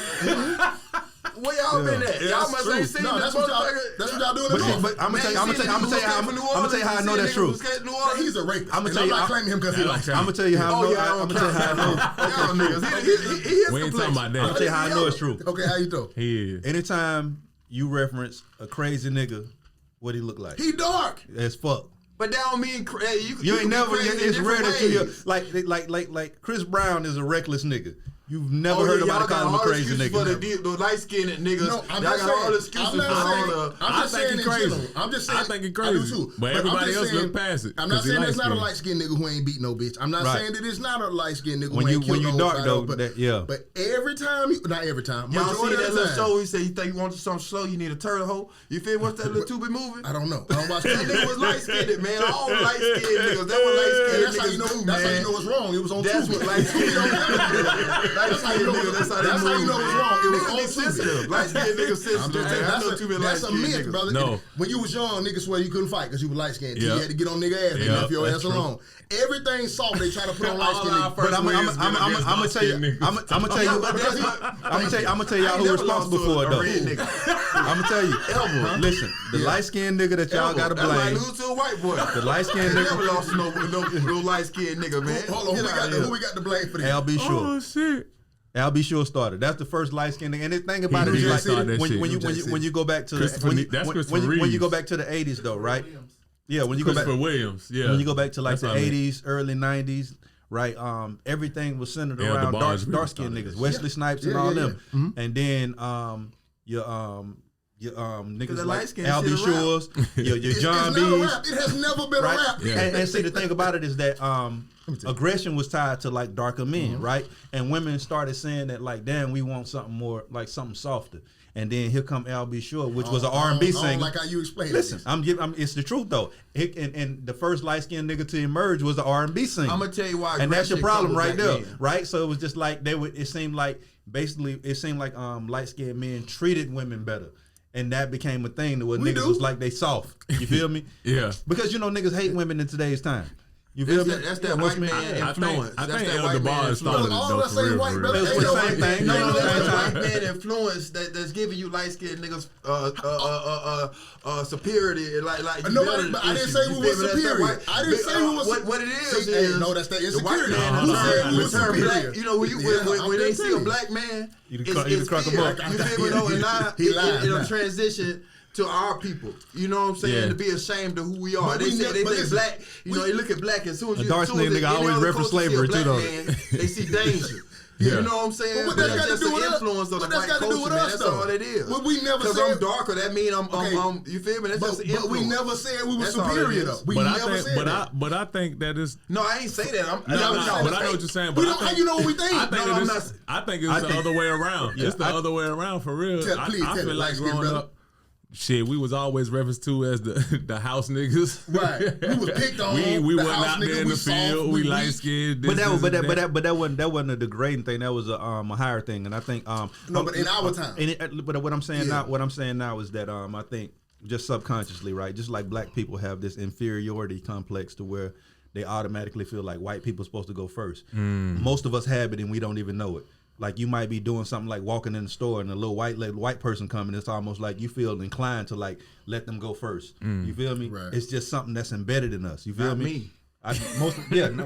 Where y'all been at? Y'all must ain't seen that's what y'all doing. But I'm gonna tell you how I know that's true. He's a rapist. I'm not claiming him because he likes him. I'm gonna tell you how I know. We ain't talking about that. I'm gonna tell you how I know it's true. Okay, how you know? He is. Anytime you reference a crazy nigga, what he look like? He dark as fuck. But that don't mean you ain't never. It's rare that you like Chris Brown is a reckless nigga. You've never heard nobody call him a crazy nigga. For the light-skinned niggas, no, y'all got all the excuses for all the. I'm just saying crazy. I'm just saying. I think it's crazy. I do too. But everybody else look past it. I'm not saying it's not a light-skinned nigga who ain't beat no bitch. I'm not saying that it's not a light-skinned nigga who ain't killed no dark though. But every time, not every time. Y'all see that little show? He say you think you want something slow, you need a turtle hole. You feel what's that little tube movie? I don't know. I don't watch that nigga was light-skinned, man. All light-skinned niggas. That was light-skinned niggas. That's how you know it's wrong. It was on. That's what light-skinned. That's how you know. That's how you know it's wrong. It was all sensitive. Light-skinned niggas sensitive. That's a myth, brother. No. When you was young, niggas swear you couldn't fight because you were light-skinned. You had to get on nigga ass. They left your ass alone. Everything soft they try to put on light-skinned niggas. But I'm gonna tell you. I'm gonna tell y'all who responsible for it though. I'm gonna tell you. Listen, the light-skinned nigga that y'all gotta blame. That's like lose to a white boy. The light-skinned nigga never lost to no light-skinned nigga, man. Hold on, who we got to blame for this? Al B. Sure. Oh shit. Al B. Sure started. That's the first light skinned thing. And the thing about it is like when you go back to when you go back to the 80s though, right? Yeah, when you go back Williams. Yeah. When you go back to like the 80s, early 90s, right? Everything was centered around dark skinned niggas, Wesley Snipes and all them. And then your niggas the like light-skinned Al B. shit a rap. Shores, your John It's not a B's. rap. It has never been a rap. Yeah. And see, the thing about it is that aggression was tied to like darker men, right? And women started saying that like, damn, we want something more, like something softer. And then here come Al B. Shore, which was an R&B singer. I don't like how you explain Listen, this. it's the truth though. And the first light skinned nigga to emerge was the R&B singer. I'm gonna tell you why. And that's your aggression problem right comes there, back in. right? So it was just like it seemed like light skinned men treated women better. And that became a thing where niggas was like they soft. You feel me? Yeah. Because niggas hate women in today's time. You feel me? That's that white man influence. I think That's that Elder white man Bar influence. started it All though, I say for white real. brother, It's ain't the no same thing. No, No, that's same the time. white man influence that's giving you light skinned niggas superiority. Like No, but I didn't say we were superior. I didn't say we was what it is. See, Is no, that's that the white insecurity. man Who said we were return superior? black. You know, when they see a black man, You it's can crack 'em fear. up. You feel me? Though, and now He lied, it'll nah. transition to our people. You know what I'm saying? Yeah. To be ashamed of who we are. But They we say never- they but say listen, black. You know, they look at black as soon as A you. dark as soon as skinned nigga any always other reference culture see a slavery, black too, though. man, they see danger. Yeah. You know what I'm saying? But what that got to that's do the with us? influence of the What that's white got to do culture, with man. us, That's though? all it is. Well, we never Because said. I'm darker, that mean Okay. you feel me? That's just the But we influence. never said we were That's all it superior is. though. We But never said that. but I think that is. No, I ain't say that. I'm But I know what you're saying. But We don't, how you know what we think? I think No, I'm it's the other way around. It's the other way around for real. Please I tell feel it, like light-skinned growing brother. up, shit, we was always referenced to as the house niggas. Right. We was picked on. We the wasn't house out there nigga, in the soft, field. We weak. light skinned. But that wasn't a degrading thing. That was a higher thing. And I think No, but in our time. But what I'm saying Yeah. now is that I think just subconsciously, right? Just like black people have this inferiority complex to where they automatically feel like white people are supposed to go first. Most of us have it and we don't even know it. Like you might be doing something like walking in the store and a little white person coming. It's almost like you feel inclined to like let them go first. You feel me? Right. It's just something that's embedded in us. You feel Not me? me.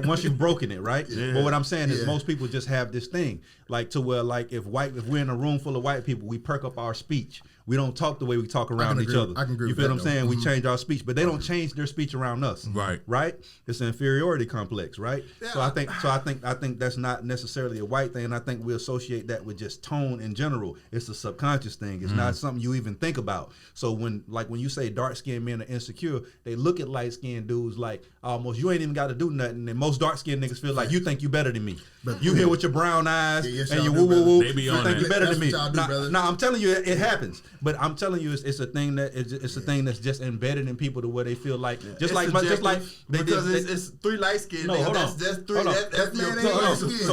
Once you've broken it, right? Yeah. But what I'm saying is Yeah. most people just have this thing, like to where like if we're in a room full of white people, we perk up our speech. We don't talk the way we talk around each agree- other. I can agree You with feel that, what I'm saying? though. We change our speech, but they don't change their speech around us. Right. Right? It's an inferiority complex, right? So I think that's not necessarily a white thing, and I think we associate that with just tone in general. It's a subconscious thing. It's not something you even think about. So when you say dark skinned men are insecure, they look at light skinned dudes like almost you ain't even got to do nothing. And most dark skinned niggas feel like you think you better than me. You here with your brown eyes Yeah, yes, and y'all your do, woo woo woo. They be You on think that. you better than That's me. what y'all do, brother. Now I'm telling you it happens, but I'm telling you it's a thing that it's a thing that's just embedded in people to where they feel like just like they because did. it's three light skinned. No, hold on. That's three. Hold on. That's your man So, ain't no,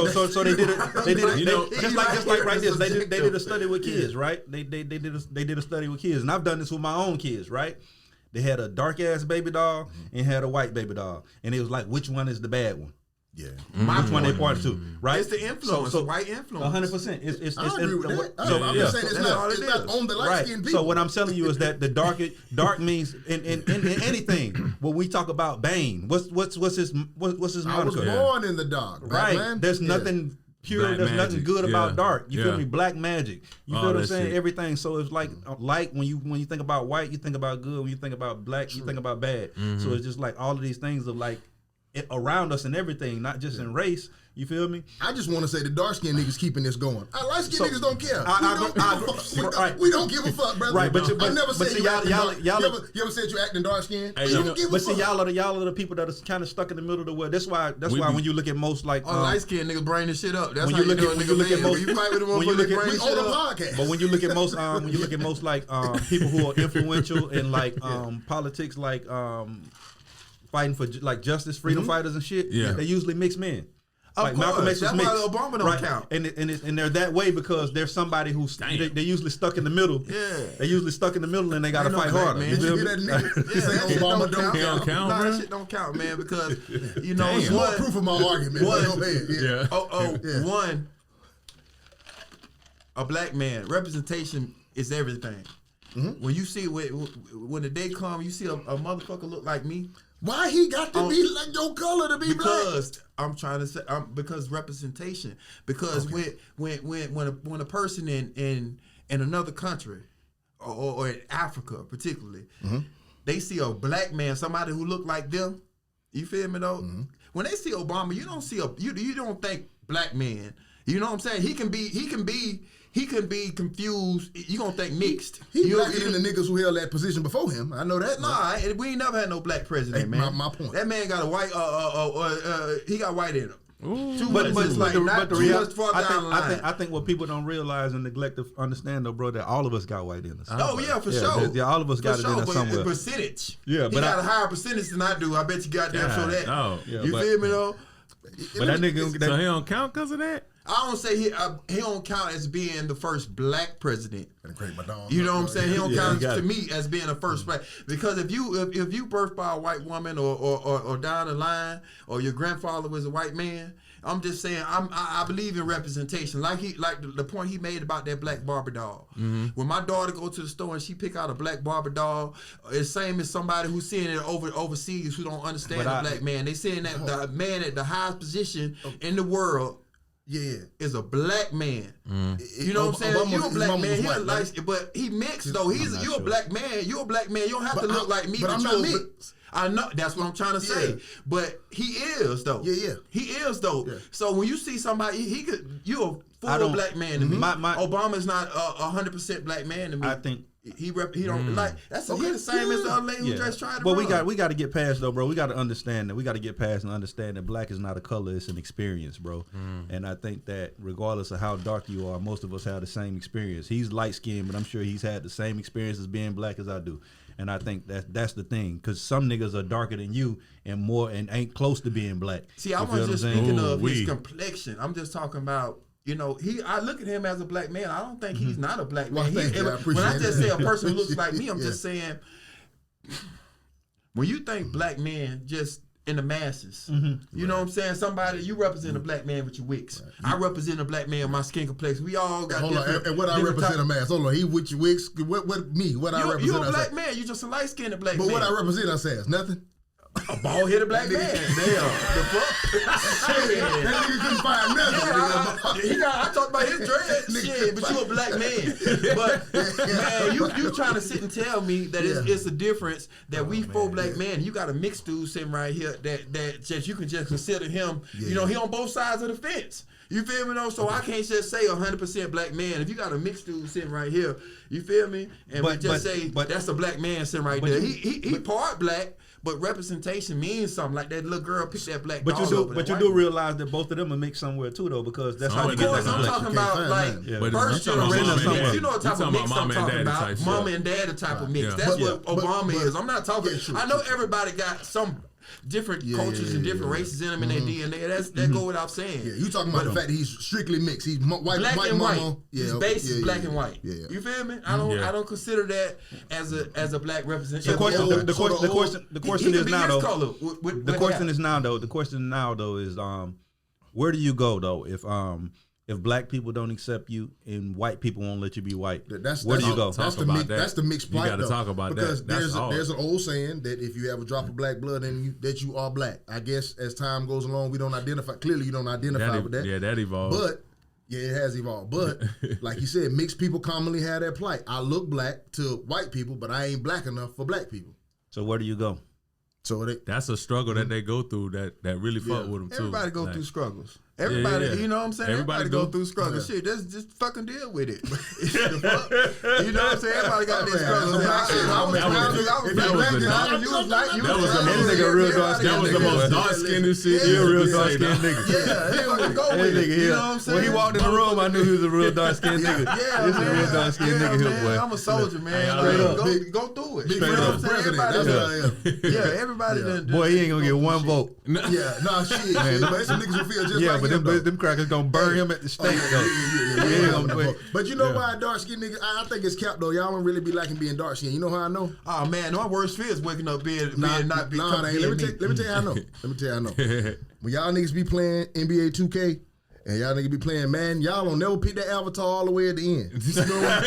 light-skinned. so they did it. You know, Just like right this. They did a study with Yeah. kids, right? They did a study with kids, and I've done this with my own kids, right? They had a dark ass baby doll and had a white baby doll, and it was like, which one is the bad one? Yeah. Which one they pointed to, right? It's the influence, the white influence. 100%. It's I agree with that. So, I'm yeah. just saying it's That's all not, it it's not is. on the light Right. skinned people. So what I'm telling you is that the dark means in anything. When we talk about Bane, what's his I was moniker? born in the dark. Right. Batman. There's Yeah. nothing pure. Black there's magic. nothing good about Yeah. dark. You Yeah. feel me? Black magic. You All feel what I'm that saying? shit. Everything. So it's like light. When you think about white, you think about good. When you think about black, you think about bad. So it's just like all of these things are like around us and everything, not just in race. You feel me? I just want to say the dark skinned niggas keeping this going. Light skinned So, niggas don't care. right. We don't give a fuck, brother. Right, but I never said see, you acting dark. y'all You ever said you acting dark skinned? Hey, You no, don't give a But see, fuck. y'all are the people that are kind of stuck in the middle of the world. That's why when you look at most like Light skinned nigga bring this shit up. That's when how you look do at a when nigga you look at man. most You fight with a when you motherfucker look that at bring We shit on the up. podcast. But when you look at most like people who are influential in like politics, like fighting for like justice, freedom fighters and shit, Yeah. they usually mixed men. Of Like Malcolm course. X was That's why mixed, Obama don't count. and they're that way because there's somebody who's they usually stuck in the middle. Yeah. They're usually stuck in the middle and they got to Ain't no fight black harder. man. You Did you feel hear me? that nigga? He Yeah, said that shit Obama don't He don't count. count, Nah, bro. that shit don't count, man, because you know It's it's more one. proof of my argument. One. Go ahead. Yeah. Yeah. One. A black man representation is everything. When you see when the day come, you see a motherfucker look like me. Why he got to be like your color to be black? Because I'm trying to say because representation. Because when a person in another country or in Africa particularly, they see a black man, somebody who look like them. You feel me though? When they see Obama, you don't see you don't think black man You know what I'm saying? He can be confused. You gonna think mixed. He blacker than the niggas who held that position before him. I know that. Nah, we ain't never had no black president, man. My point. That man got a white. He got white in him. Too But much, the like not too real, much far down the line. I think what people don't realize and neglect to understand, though, bro, that all of us got white in us. Oh yeah, for sure. Yeah, all of us got it in us somewhere. But percentage. Yeah, he but got a higher percentage than I do. I bet you goddamn sure that. No. Yeah, you feel me though? But that nigga, So he don't count because of that? I don't say he don't count as being the first black president. You know what I'm saying? He don't count to me as being the first black, because if you birthed by a white woman or down the line, or your grandfather was a white man, I'm just saying I believe in representation. Like the point he made about that black Barbie doll. Mm-hmm. When my daughter go to the store and she pick out a black Barbie doll, it's same as somebody who's seeing it overseas who don't understand the black man. They saying that the man at the highest position in the world is a black man. You know what I'm saying? You a black man. He white, but he mixed though. You a black man. You a black man. You don't have to look like me. But I'm not mixed. I know that's what I'm trying to say, but he is though. Yeah. He is though. Yeah. So when you see somebody, you a full black man to me. Obama's not 100% black man to me. I think he don't like that's okay. The same as the other lady who just tried to. But we got to get past though, bro. We got to understand that. We got to get past and understand that black is not a color; it's an experience, bro. And I think that regardless of how dark you are, most of us have the same experience. He's light skinned, but I'm sure he's had the same experience as being black as I do. And I think that's the thing, because some niggas are darker than you and ain't close to being black. See, I was just thinking of his complexion. I'm just talking about, I look at him as a black man. I don't think he's not a black man. When I just say a person who looks like me, I'm just saying, when you think black man, just in the masses, you know what I'm saying? You represent a black man with your wigs. Right. I represent a black man with my skin complexion. We all got different. And what I represent a mass. Hold on, he with your wigs. What I represent? You a black man. You just a light skinned black man. But what I represent, I say, is nothing. A bald-headed black man. Damn. The fuck? Shit. That nigga couldn't find nothing. I talked about his dreads. Shit, but you a black man. But, man, you trying to sit and tell me that it's a difference that we four black men, you got a mixed dude sitting right here that just you can just consider him, he on both sides of the fence. You feel me though? So I can't just say 100% black man. If you got a mixed dude sitting right here, you feel me? And we just say that's a black man sitting right there. He part black. But representation means something. Like that little girl picked that black dog over. But you do realize that both of them are mixed somewhere too, though, because that's how you get that complexion. I'm talking about like first generation mix. You know what type of mix I'm talking about? Mama and daddy type of mix. That's what Obama is. I'm not talking. I know everybody got some different cultures and different races in them in their DNA. That go without saying. Yeah, you talking about the fact that he's strictly mixed. He's white, black white and mama. white. His base is black and white. You feel me? I don't consider that as a black representation. The question is now though. The question now though is where do you go though if black people don't accept you and white people won't let you be white? Where do you go? That's the mixed plight. You got to talk about because that. Because there's an old saying that if you have a drop of black blood in you, that you are black. I guess as time goes along, we don't identify. Clearly, you don't identify with that. Yeah, that evolved. But it has evolved. But like you said, mixed people commonly have that plight. I look black to white people, but I ain't black enough for black people. So where do you go? So that's a struggle that they go through that really fuck with them too. Everybody go through struggles. Everybody, you know what I'm saying? Everybody go through struggles. Shit, just fucking deal with it. You know what I'm saying? Everybody got their struggles. That was the most dark-skinned shit. He a real dark-skinned nigga. Yeah, go with it. You know what I'm saying? When he walked in the room, I knew he was a real dark-skinned nigga. Yeah, this is a real dark-skinned nigga here, boy. I'm a soldier, man. Go through it. You know what I'm saying? Everybody done. Boy, he ain't gonna get one vote. Yeah, no shit. But some niggas will feel just like but them crackers gonna burn him at the stake though. But you know why dark skin niggas? I think it's cap though. Y'all don't really be liking being dark skin. You know how I know? Oh man, my worst fear is waking up being not being. Let me tell you how I know. When y'all niggas be playing NBA 2K. And y'all niggas be playing, man. Y'all don't never pick that avatar all the way at the end. You know what?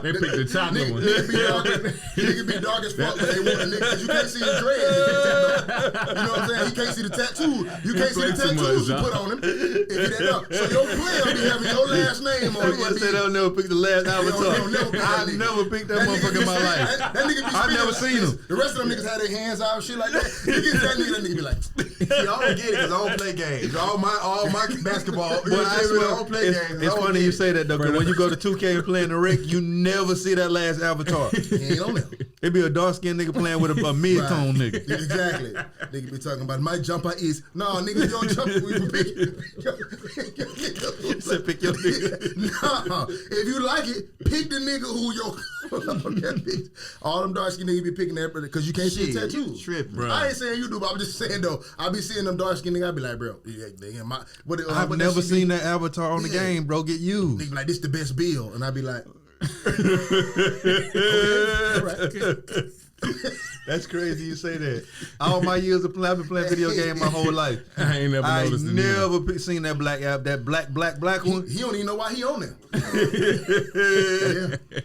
They picked the chocolate one. Nigga be dark as fuck, but they want a nigga because you can't see his dreads. You know what I'm saying? He can't see the tattoo. You can't see the tattoos you put on him. If he that dark. So your player be having your last name on it. I said they'll never pick the last avatar. I never picked that motherfucker in my life. That nigga be I've never seen him. The rest of them niggas have their hands out and shit like that. You get that nigga be like, see, I don't get it because I don't play games. all my basketball. Well, I don't play games. It's funny you say that though, because when you go to 2K and play in the rec, you never see that last avatar. He ain't on there. It be a dark skinned nigga playing with a mid-tone nigga. Exactly. Nigga be talking about my jumper is nigga don't jump. We pick. Said pick your nigga. Nah, if you like it, pick the nigga who your all them dark skinned niggas be picking that because you can't see a tattoo. Tripping, bro. I ain't saying you do, but I'm just saying though. I be seeing them dark skinned niggas. I be like, bro, I've never seen that avatar on the game, bro. Get used. Nigga be like, this the best bill, and I be like, That's crazy you say that. All my years of playing, I've been playing video game my whole life. I ain't never noticed it. Never seen that black app, that black one. He don't even know why he on there. Yeah,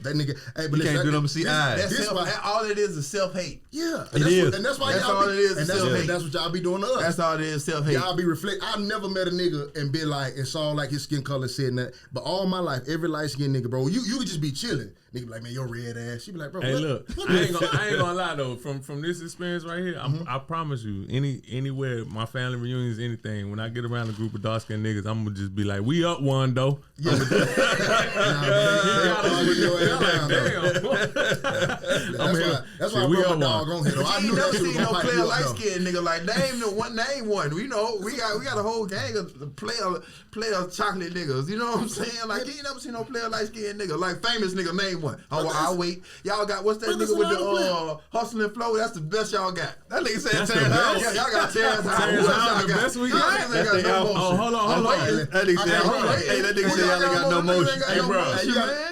that nigga. Hey, but You can't do them see eyes. All it is self-hate. Yeah, It is. And that's why That's y'all all it is, And self-hate. that's what y'all be doing to us. That's all it is, self-hate. Y'all be reflect. I've never met a nigga and been like and saw like his skin color said that. But all my life, every light skinned nigga, bro, you could just be chilling. Nigga be like, man, your red ass. She be like, bro, Hey, what? look, What I ain't gonna lie though. From this experience right here, I promise you, anywhere, my family reunions, anything, when I get around a group of dark skinned niggas, I'm gonna just be like, we up one though. Yeah. Nah, bro, that's why I brought my dog on here though. I knew that shit was no gonna pipe player you up light though. skinned nigga like name one. You know, we got a whole gang of player chocolate niggas. You know what I'm saying? Like you ain't never seen no player light skinned nigga. Like famous nigga, name one. I'll wait. Y'all got what's that nigga with the hustling flow? That's the best y'all got. That nigga said That's the Terrence best. Howard. Yeah, y'all got Terrence Howard. Terrence Who else Howard, y'all the got? best we Y'all got. niggas ain't got no motion. Oh, hold on. That nigga said, hey, that nigga said y'all ain't got no motion. Hey, bro.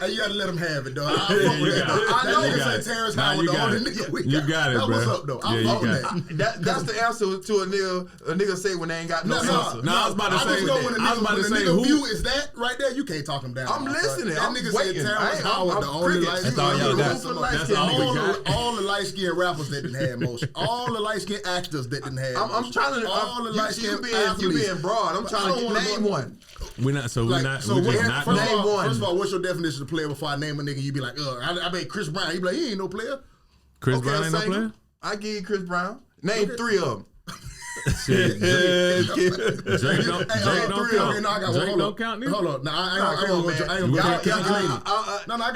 You gotta let him have it, though. I you fuck with that. got it. I know You he got said it. Terrence Nah, Howard, you the got only it. nigga we You got it, That bro. what's up, though. Yeah, I'm you fucking got that. That's the answer to a nigga say when they ain't got no answer. No, I was about to say. just know when a I was about to nigga say who. view is that right there, you can't talk him down. I'm listening. That I'm nigga waiting. said Terrence Howard, the I'm only cricket. light That's all y'all got. That's all we got. All the light skinned rappers that didn't have motion. All the light skinned actors that didn't have I'm motion. trying to. All the light You skinned being athletes. broad. I'm But trying I to don't wanna name go- one. We're not. So we're Like, not. so We're what, just not. first Name one. of all, what's your definition of player before I name a nigga? You be like, I bet Chris Brown. You be like, he ain't no player. Chris Brown ain't no Saint, player. I give you Chris Brown. Name three of them. Shit, Drake don't Okay, count. no, I got one. Drake Hold don't on. count neither. Hold on. Nah, I ain't come on, gonna man. go. I ain't We gonna can't go. count No, I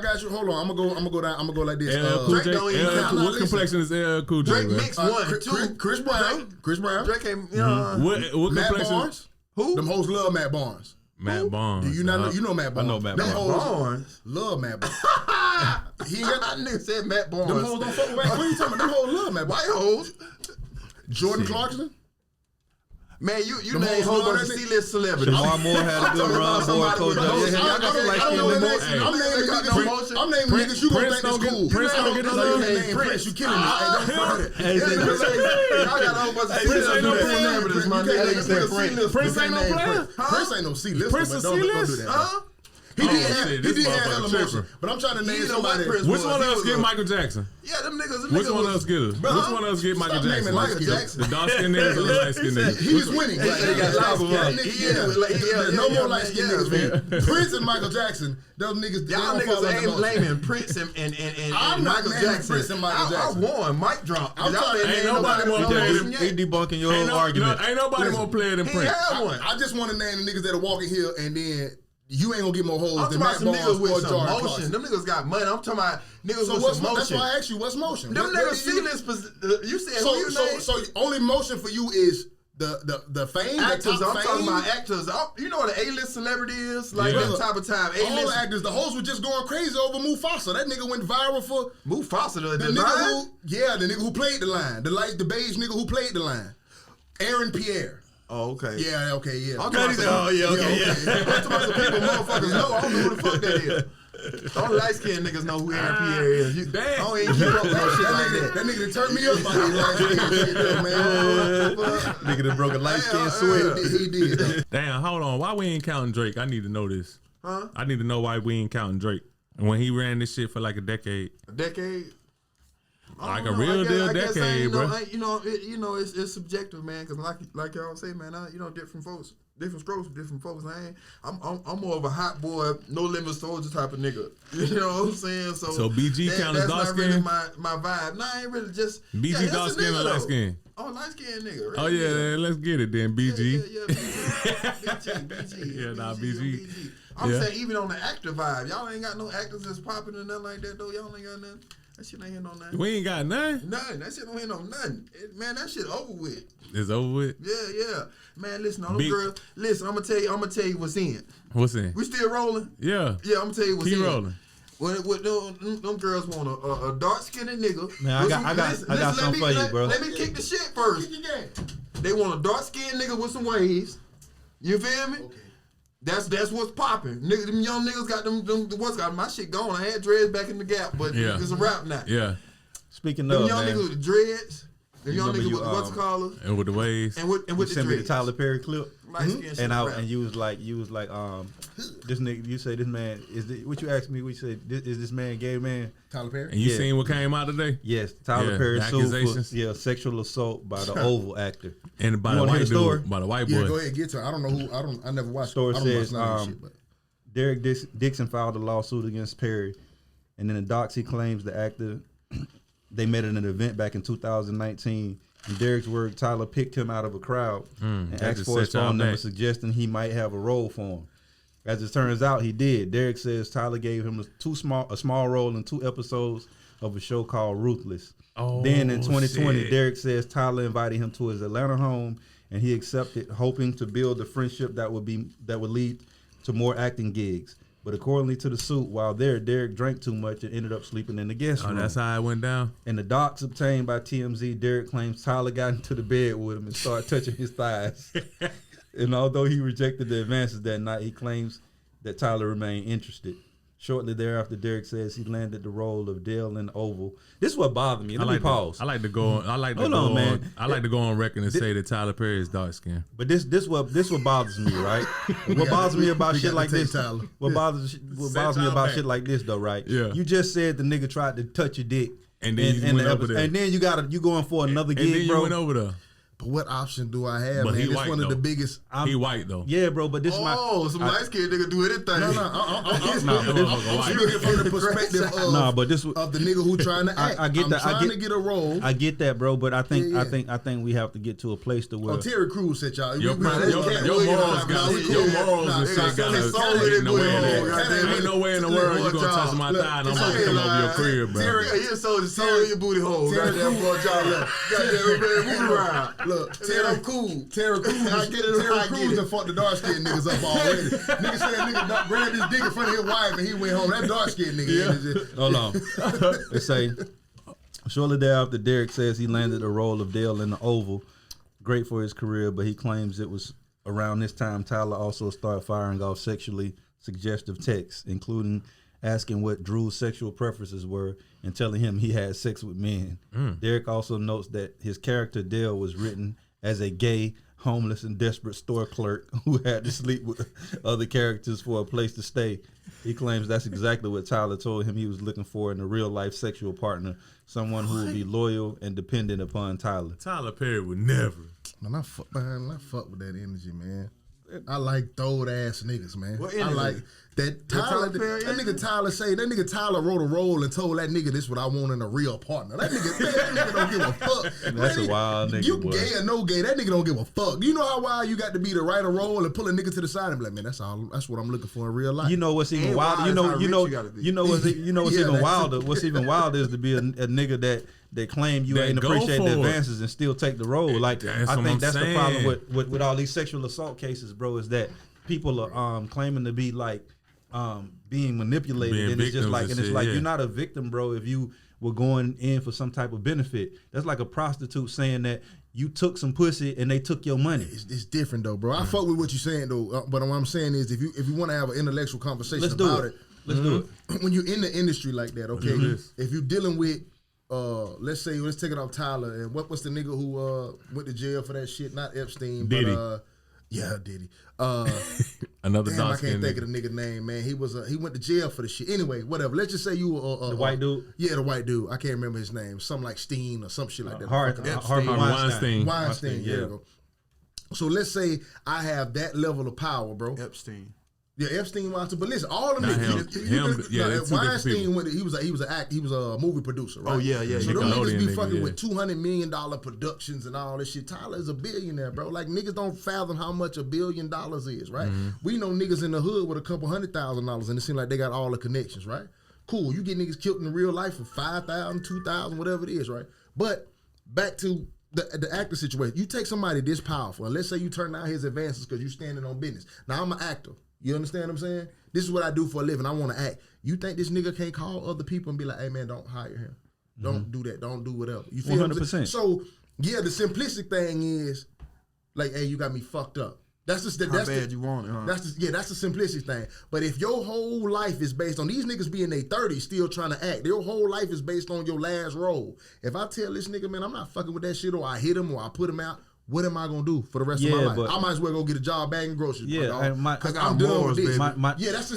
got you. Hold on. I'm gonna go down. I'm gonna go like this. LL Cool Drake J. don't even count. What Listen. complexion is LL Cool J? Drake man? mixed one, two. Chris Brown. Chris Brown. Drake ain't. What Matt complexion? Barnes. Who? Them hoes love Matt Barnes. Matt Barnes. Do you not know? You know Matt Barnes. I know Matt Them Barnes. hoes Barnes. love Matt Barnes. He ain't got That nigga said Matt Barnes. them hoes don't fuck with Matt. What are you talking about? Them hoes love Matt White Barnes. hoes. Jordan Clarkson. Man, you Them name a hoes whole love bunch of that nigga. C-list celebrities. Jamar Moore had a good run. Boy, Coach, yeah, y'all got some light I skin don't in know the that. mo- I'm naming got no niggas. motion. I'm naming niggas you gonna Prince think don't is get- cool. Prince don't get No, no you love. ain't name Prince. You killing me. Hey, don't start it. Hey, Y'all got a whole bunch of Prince ain't no C-list player. celebrities, my You can't nigga. name C-list. Prince ain't no player. Prince ain't no C-list. Prince but is don't do C-list? that. Huh? He did have shit, this hella motherfucker motion. tripping. But I'm trying to name You know what somebody. Prince Which was? one He else was get a- Michael Jackson? Yeah, them niggas. Which one else get us? Which one else get Michael Stop naming Jackson? light Michael skinned. Jackson. The dark skinned niggas or the light skinned niggas? He's winning. Hey, they got top of That us. nigga, Yeah, There's no yeah, more light skinned yeah, niggas. Man. Prince and Michael Jackson, those niggas. Y'all they don't fall niggas under ain't motion. blaming Prince and I'm not Michael naming Jackson. Prince and Michael Jackson. I won. Mic drop. I'm Y'all trying- ain't Ain't named nobody more no playing motion him. He yet. debunking your whole argument. Ain't nobody more player than He Prince. had one. I just want to name the niggas that are walking here, and then you ain't gonna get more holes I'm than talking about Matt some Barnes niggas with or some Jordan motion. Clarkson. Them niggas got money. I'm talking about niggas So with what's some that's motion. why I asked you what's motion. Them What niggas do you- C-list. You said who you name? So only motion for you is the fame, Actors. the I'm top talking fame. about actors. You know what an A-list celebrity is? Like Yeah. that type of time. All A-list. the actors, the hoes were just going crazy over Mufasa. That nigga went viral for Mufasa, the the nigga line? the nigga who played the line, the beige nigga who played the line, Aaron Pierre. Oh, okay. Yeah, okay, yeah. I'm talking about some, I'm talking about some people motherfuckers know. I don't know who the fuck that is. Only light skinned niggas know who Aaron Pierre is. I don't even keep up with no shit like that. That nigga turned me up by his light skin shit, man. Nigga that broke a light skin sweat. He did. Damn, hold on. Why we ain't counting Drake? I need to know this. Huh? I need to know why we ain't counting Drake. When he ran this shit for like a decade. A decade? I Like don't a know. real deal I guess decade, bro. It's subjective, man. Because like y'all say, man, different folks, different strokes for different folks. I'm more of a hot boy, no limit soldier type of nigga. You know what I'm saying? So BG count as that's dark not really skin? my vibe. Nah, I ain't really just BG that's dark a skin nigga, or though. light skin? Oh, light skinned nigga. Right? Oh yeah, let's get it then, BG. Yeah, BG. Yeah, nah, BG. I'm saying even on the actor vibe, y'all ain't got no actors that's popping or nothing like that though. Y'all ain't got nothing. That shit ain't hit on nothing. We ain't got nothing. Nothing. That shit don't hit on nothing. Man, that shit over with. It's over with. Yeah. Man, listen, all them girls. Listen, I'm gonna tell you what's in. What's in? We still rolling? Yeah. Yeah, I'm gonna tell you what's in. Keep rolling. What them girls want a dark skinned nigga. Man, I got something for you, bro. Let me kick the shit first. They want a dark skinned nigga with some waves. You feel me? Okay. That's what's popping. Nigga, them young niggas got them what's got my shit gone. I had dreads back in the Gap, but it's a rap now. Yeah. Speaking them of young niggas with the dreads. Them young niggas with what's called and with the waves. And with the sent me the Tyler Perry clip. And you was like, this nigga. You say this man what you asked me? We said, is this man gay man? Tyler Perry. And you seen what came out today? Yes, Tyler Perry sued for sexual assault by the Oval actor and by the white dude, by the white boy. Yeah, go ahead, get to it. I don't know who. I never watched. Story says shit, but. Derek Dixon filed a lawsuit against Perry, and in the docs he claims the actor they met at an event back in 2019. In Derek's word, Tyler picked him out of a crowd and asked for his phone number, suggesting he might have a role for him. As it turns out, he did. Derek says Tyler gave him a small role in 2 episodes of a show called Ruthless. Then in 2020, Derek says Tyler invited him to his Atlanta home, and he accepted, hoping to build a friendship that would lead to more acting gigs. But according to the suit, while there, Derek drank too much and ended up sleeping in the guest room. That's how it went down? In the docs obtained by TMZ, Derek claims Tyler got into the bed with him and started touching his thighs. And although he rejected the advances that night, he claims that Tyler remained interested. Shortly thereafter, Derek says he landed the role of Dale in the Oval. This is what bothered me. Let me pause. I like to go on. I like to go on record and say that Tyler Perry is dark skinned. But this what bothers me, right? What bothers me about shit like this? What bothers me about shit like this though, right? Yeah. You just said the nigga tried to touch your dick, and then you went over there, and then you going for another gig, and then bro. You went over there. But what option do I have, but man? It's one of the biggest. He white though. Yeah, bro. But this is my. Some light skinned nigga do anything. I'm looking from the perspective of the nigga who trying to act. I get that. Trying to get a role. I get that, bro. But I think we have to get to a place to where. Terry Crews said y'all. Your morals got and shit got ain't no way in the world you gonna touch my thigh and I'm gonna come over your crib, bro. Terry, you sold your booty hole. Goddamn boy, y'all left. Goddamn booty around. Look, Terry Crews. Terry Crews and fucked the dark skinned niggas up already. Nigga said nigga grabbed his dick in front of his wife and he went home. That dark skinned nigga. Hold on. They say shortly thereafter, Derek says he landed the role of Dale in the Oval. Great for his career, but he claims it was around this time Tyler also started firing off sexually suggestive texts, including asking what Drew's sexual preferences were and telling him he had sex with men. Derek also notes that his character Dale was written as a gay, homeless, and desperate store clerk who had to sleep with other characters for a place to stay. He claims that's exactly what Tyler told him he was looking for in a real-life sexual partner, someone who would be loyal and dependent upon Tyler. Tyler Perry would never. Man, I fuck with that energy, man. I like throwed ass niggas, man. I like that Tyler. That nigga Tyler that nigga Tyler wrote a role and told that nigga this what I want in a real partner. That nigga don't give a fuck. That's a wild nigga. You gay or no gay, that nigga don't give a fuck. You know how wild you got to be to write a role and pull a nigga to the side and be like, man, that's what I'm looking for in real life. You know what's even wilder? You know what's even wilder? What's even wilder is to be a nigga that claim you ain't appreciate the advances and still take the role. Like I think that's the problem with all these sexual assault cases, bro, is that people are claiming to be like being manipulated, and it's just like you're not a victim, bro, if you were going in for some type of benefit. That's like a prostitute saying that you took some pussy and they took your money. It's different though, bro. I fuck with what you're saying though, but what I'm saying is if you want to have an intellectual conversation Let's do it. When you're in the industry like that, okay, if you're dealing with let's take it off Tyler and what's the nigga who went to jail for that shit? Not Epstein, Diddy. but Diddy. Another damn, I can't think of the nigga name, man. He went to jail for the shit. Anyway, whatever. Let's just say you were the white dude. Yeah, the white dude. I can't remember his name. Something like Steen or some shit like that. Harvey Weinstein. Weinstein. Yeah. There you go. So let's say I have that level of power, bro. Epstein. Yeah, Epstein watched, but listen, all the Not niggas. him. Weinstein went. He was a movie producer, right? Oh yeah. So them niggas be nigga, fucking with $200 million productions and all this shit. Tyler is a billionaire, bro. Like niggas don't fathom how much $1 billion is, right? We know niggas in the hood with a couple $100,000, and it seems like they got all the connections, right? Cool. You get niggas killed in real life for $5,000, $2,000, whatever it is, right? But back to the actor situation. You take somebody this powerful, and let's say you turn down his advances because you standing on business. Now I'm an actor. You understand what I'm saying? This is what I do for a living. I want to act. You think this nigga can't call other people and be like, hey man, don't hire him. Don't do that. Don't do whatever. You feel 100%. So yeah, the simplistic thing is like, hey, you got me fucked up. That's just How bad you want it, huh? That's the simplistic thing. But if your whole life is based on these niggas being in their 30s still trying to act, their whole life is based on your last role. If I tell this nigga, man, I'm not fucking with that shit, or I hit him or I put him out, what am I gonna do for the rest of my life? I might as well go get a job bagging groceries. Yeah, because I'm done with this.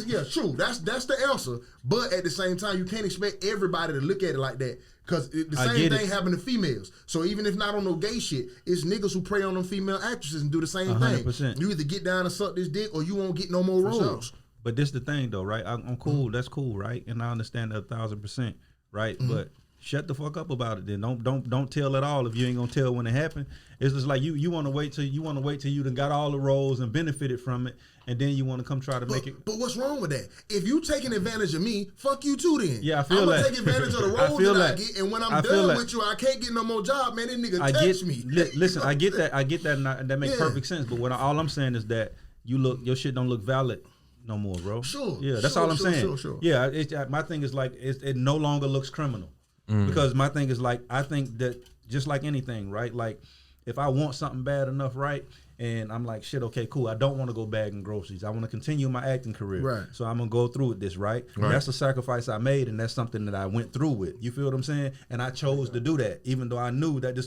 Yeah, true. That's the answer. But at the same time, you can't expect everybody to look at it like that. Because the same thing happened to females. So even if not on no gay shit, it's niggas who prey on them female actresses and do the same 100%. thing. You either get down and suck this dick or you won't get no more roles. Sure. But this the thing though, right? I'm cool. That's cool, right? And I understand that 1,000%, right? But shut the fuck up about it. Then don't tell at all if you ain't gonna tell when it happened. It's just like you want to wait till you done got all the roles and benefited from it, and then you want to come try to make it. But what's wrong with that? If you taking advantage of me, fuck you too. Then yeah, I feel like I'm gonna take advantage of the roles that I get, and when I'm done with you, I can't get no more job, man. This nigga touch me. Listen, I get that, and that makes perfect sense. But all I'm saying is that your shit don't look valid no more, bro. Sure. Yeah, that's all I'm saying. Sure. Yeah, my thing is like it no longer looks criminal. Because my thing is like, I think that just like anything, right? Like if I want something bad enough, right? And I'm like, shit, okay, cool. I don't want to go bagging groceries. I want to continue my acting career. Right. So I'm going to go through with this, right? That's a sacrifice I made, and that's something that I went through with. You feel what I'm saying? And I chose to do that, even though I knew that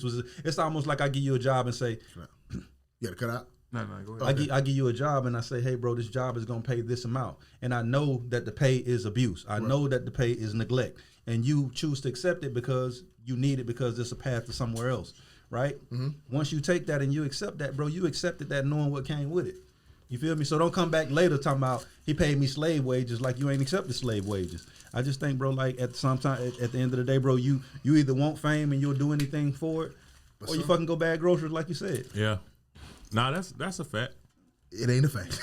it's almost like I give you a job and say, you got to cut out. No, go ahead. I give you a job and I say, hey, bro, this job is going to pay this amount. And I know that the pay is abuse. I know that the pay is neglect. And you choose to accept it because you need it because there's a path to somewhere else, right? Once you take that and you accept that, bro, you accepted that knowing what came with it. You feel me? So don't come back later talking about he paid me slave wages like you ain't accepted slave wages. I just think, bro, like at the end of the day, bro, you either want fame and you'll do anything for it, or you fucking go bag groceries like you said. Yeah. Nah, that's a fact. It ain't a fact,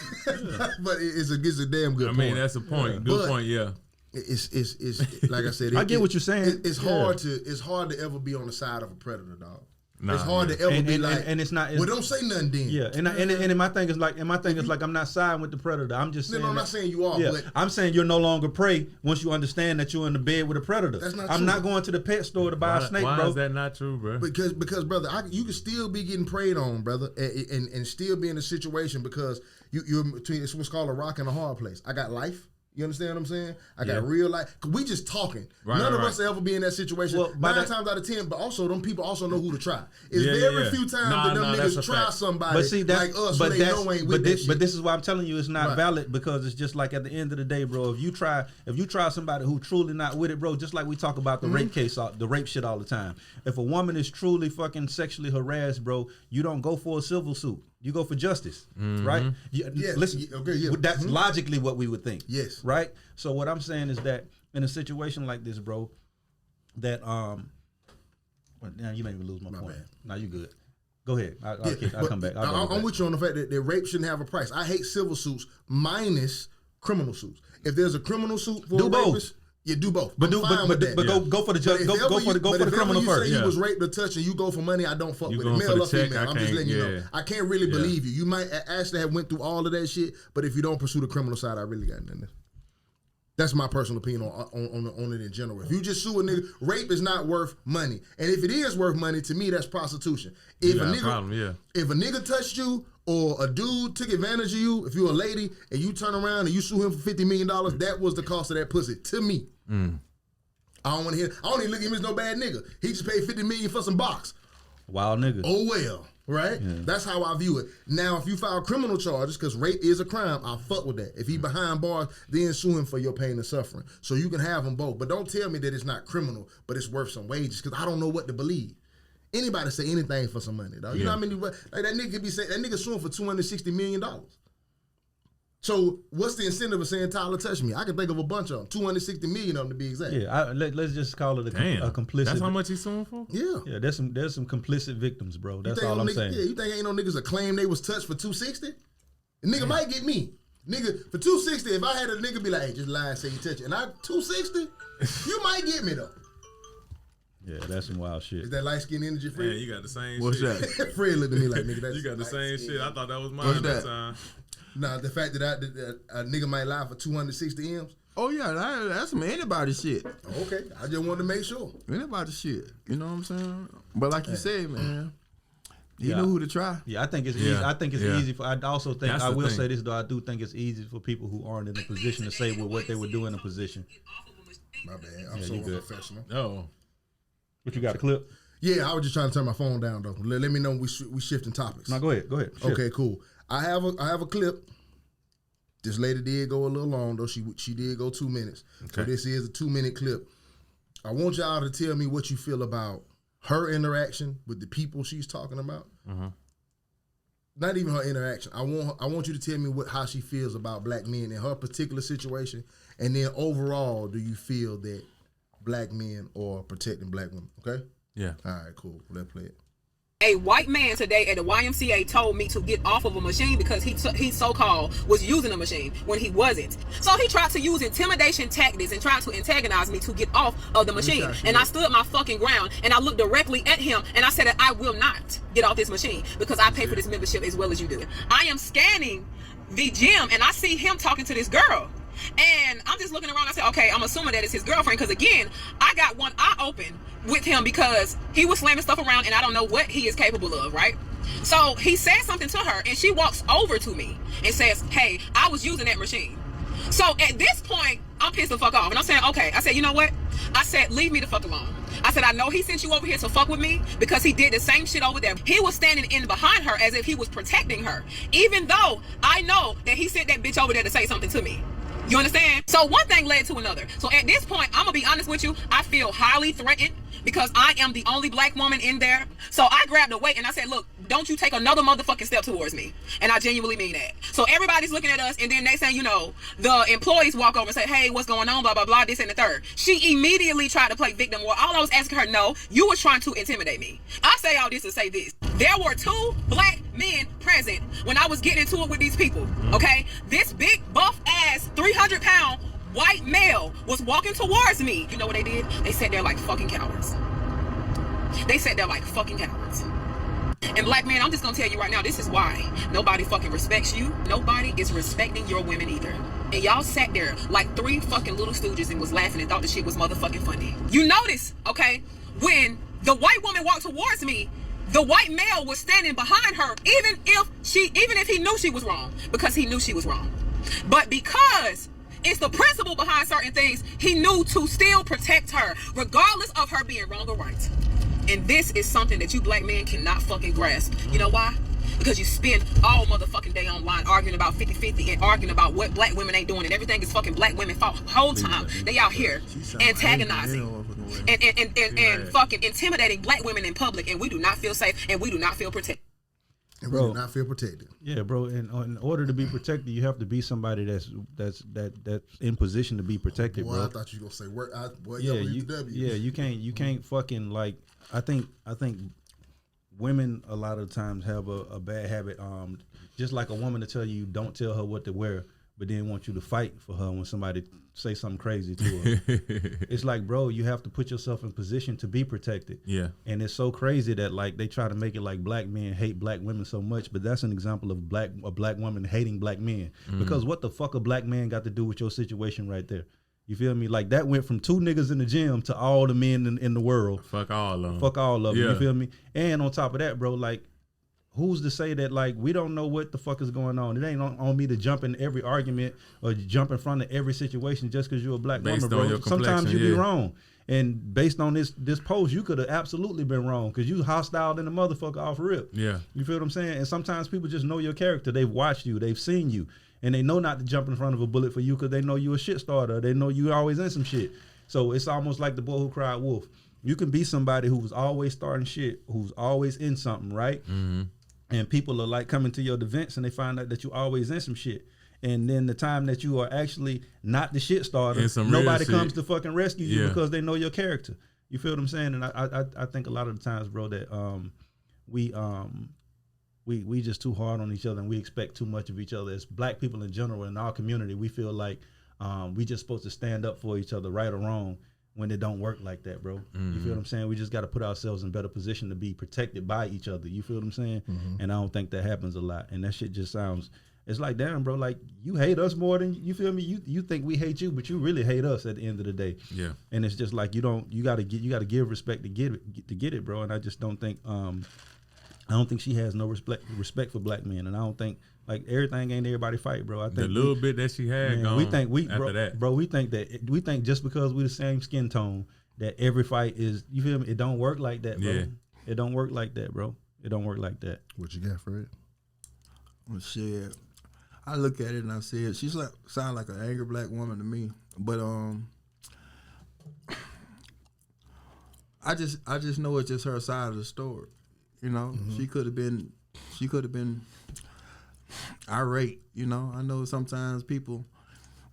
but it's a damn good point. I mean, that's a point. Good point. Yeah. It's like I said. I get what you're saying. It's hard to ever be on the side of a predator, dog. Nah, it's hard to ever be like, and it's not. Well, don't say nothing then. Yeah, and my thing is like, I'm not siding with the predator. I'm just saying. No, I'm not saying you are. Yeah, but I'm saying you're no longer prey once you understand that you're in the bed with a predator. That's not I'm true. not going to the pet store to buy a snake, why bro. Why is that not true, bro? Because brother, you can still be getting preyed on, brother, and still be in a situation because you're between. It's what's called a rock and a hard place. I got life. You understand what I'm saying? I got real life. We just talking. None of us will ever be in that situation. Well, 9 times out of 10, but also them people also know who to try. It's very few times that them niggas try somebody like us who they know ain't with that shit. But this is why I'm telling you it's not valid, because it's just like at the end of the day, bro, if you try somebody who truly not with it, bro, just like we talk about the rape case, the rape shit all the time. If a woman is truly fucking sexually harassed, bro, you don't go for a civil suit. You go for justice, right? Listen, that's logically what we would think. Yes. Right? So what I'm saying is that in a situation like this, bro, that well, now you made me lose my point. Bad. Now you good. Go ahead. I'll come back. I'm with you on the fact that rape shouldn't have a price. I hate civil suits minus criminal suits. If there's a criminal suit for a rapist, you do both. But go for the judge. Go for the criminal first. You say you was raped or touched and you go for money, I don't fuck with it. Male or female. I'm just letting you know. I can't really believe you. You might actually have went through all of that shit, but if you don't pursue the criminal side, I really got nothing. That's my personal opinion on it in general. If you just sue a nigga, rape is not worth money. And if it is worth money, to me, that's prostitution. If a nigga touched you or a dude took advantage of you, if you're a lady and you turn around and you sue him for $50 million, that was the cost of that pussy to me. I don't want to hear. I don't even look at him as no bad nigga. He just paid $50 million for some box. Wild nigga. Oh well, right? Yeah. That's how I view it. Now, if you file criminal charges, because rape is a crime, I'll fuck with that. If he behind bars, then sue him for your pain and suffering. So you can have them both. But don't tell me that it's not criminal, but it's worth some wages, because I don't know what to believe. Anybody say anything for some money, dog. You know how many? Like that nigga could be saying that nigga suing for $260 million. So what's the incentive of saying Tyler touched me? I can think of a bunch of them, 260 million of them to be exact. Yeah, let's just call it a complicit. That's how much he's suing for? Yeah, there's some complicit victims, bro. That's all I'm saying. Yeah, you think ain't no niggas that claim they was touched for 260? The nigga might get me. Nigga, for 260, if I had a nigga be like, hey, just lie and say you touch it, and I 260, you might get me though. Yeah, that's some wild shit. Is that light skin energy free? Yeah, you got the same What's shit. that? Fred looked at me like, nigga, that's You got the same shit. I thought that was mine What's that that? time. Nah, the fact that a nigga might lie for 260 M's. Oh yeah, that's some anybody shit. Okay, I just wanted to make sure. Anybody shit. You know what I'm saying? But like you said, man, he Yeah. knew who to try. Yeah, I think it's easy. I think it's easy for. I also think That's I the will thing. say this though. I do think it's easy for people who aren't in a position to say what they would do in a position. My bad. I'm so you good. unprofessional. Oh. What you got a clip? Yeah, I was just trying to turn my phone down though. Let me know when we shifting topics. No, go ahead. Shift. Okay, cool. I have a clip. This lady did go a little long though. She did go 2 minutes. So Okay. this is a 2-minute clip. I want y'all to tell me what you feel about her interaction with the people she's talking about. Not even her interaction. I want you to tell me how she feels about black men in her particular situation, and then overall, do you feel that black men are protecting black women? Okay. Yeah. All right. Cool. Let's play it. A white man today at the YMCA told me to get off of a machine because he so-called was using a machine when he wasn't. So he tried to use intimidation tactics and tried to antagonize me to get off of the machine. And I stood my fucking ground and I looked directly at him and I said that I will not get off this machine because I pay for this membership as well as you do. I am scanning the gym and I see him talking to this girl. And I'm just looking around. I said, okay, I'm assuming that it's his girlfriend because, again, I got one eye open with him because he was slamming stuff around and I don't know what he is capable of, right? So he said something to her and she walks over to me and says, hey, I was using that machine. So at this point, I'm pissed the fuck off. And I'm saying, okay. I said, you know what? I said, leave me the fuck alone. I said, I know he sent you over here to fuck with me because he did the same shit over there. He was standing in behind her as if he was protecting her, even though I know that he sent that bitch over there to say something to me. You understand? So one thing led to another. So at this point, I'm gonna be honest with you, I feel highly threatened because I am the only black woman in there. So I grabbed a weight and I said, look, don't you take another motherfucking step towards me. And I genuinely mean that. So everybody's looking at us and then they say, you know, the employees walk over and say, hey, what's going on, blah, blah, blah, this and the third. She immediately tried to play victim. Well, all I was asking her, no, you were trying to intimidate me. I say all this to say this. There were 2 black men present when I was getting into it with these people, okay? This big, buff-ass, 300-pound white male was walking towards me. You know what they did? They sat there like fucking cowards. They sat there like fucking cowards. And black men, I'm just gonna tell you right now, this is why nobody fucking respects you. Nobody is respecting your women either. And y'all sat there like 3 fucking little stooges and was laughing and thought the shit was motherfucking funny. You notice, okay, when the white woman walked towards me, the white male was standing behind her, even if he knew she was wrong, because he knew she was wrong. But because it's the principle behind certain things, he knew to still protect her, regardless of her being wrong or right. And this is something that you black men cannot fucking grasp. You know why? Because you spend all motherfucking day online arguing about 50-50 and arguing about what black women ain't doing, and everything is fucking black women fault. Whole time they out here antagonizing and fucking intimidating black women in public, and we do not feel safe and we do not feel protected. And we do not feel protected. Yeah, bro. And in order to be protected, you have to be somebody that's in position to be protected, Boy, bro. I thought you were gonna say Yeah, you can't fucking like. I think women a lot of times have a bad habit. Just like a woman to tell you don't tell her what to wear, but then want you to fight for her when somebody say something crazy to her. It's like, bro, you have to put yourself in position to be protected. Yeah. And it's so crazy that like they try to make it like black men hate black women so much, but that's an example of a black woman hating black men. Because what the fuck a black man got to do with your situation right there? You feel me? Like that went from 2 niggas in the gym to all the men in the world. Fuck all of them. Fuck all of them. Yeah. You feel me? And on top of that, bro, like, who's to say that like we don't know what the fuck is going on? It ain't on me to jump in every argument or jump in front of every situation just because you're a black woman, bro. Sometimes you be wrong. And based on this post, you could have absolutely been wrong because you hostile in the motherfucker off rip. Yeah. You feel what I'm saying? And sometimes people just know your character. They've watched you. They've seen you. And they know not to jump in front of a bullet for you because they know you a shit starter. They know you always in some shit. So it's almost like the boy who cried wolf. You can be somebody who's always starting shit, who's always in something, right? Mm-hmm. And people are like coming to your defense and they find out that you always in some shit. And then the time that you are actually not the shit starter, some nobody real comes shit. to fucking rescue you Yeah. because they know your character. You feel what I'm saying? And I think a lot of the times, bro, that we just too hard on each other, and we expect too much of each other. As black people in general in our community, we feel like we just supposed to stand up for each other, right or wrong, when it don't work like that, bro. Mm-hmm. You feel what I'm saying? We just got to put ourselves in better position to be protected by each other. You feel what I'm saying? And I don't think that happens a lot. And that shit just sounds, it's like, damn, bro, like you hate us more than, you feel me? You think we hate you, but you really hate us at the end of the day. Yeah. And it's just like, you gotta give respect to get it, bro. And I just don't think, I don't think she has no respect for black men. And I don't think, like, everything ain't everybody fight, bro. I think The little bit that she had gone we think after that. bro, we think just because we the same skin tone that every fight is, you feel me? It don't work like that, bro. Yeah. It don't work like that, bro. It don't work like that. What you got, Fred? Well, shit, I look at it and I said, she's like sound like an angry black woman to me. But I just know it's just her side of the story. You know, she could have been irate. You know, I know sometimes people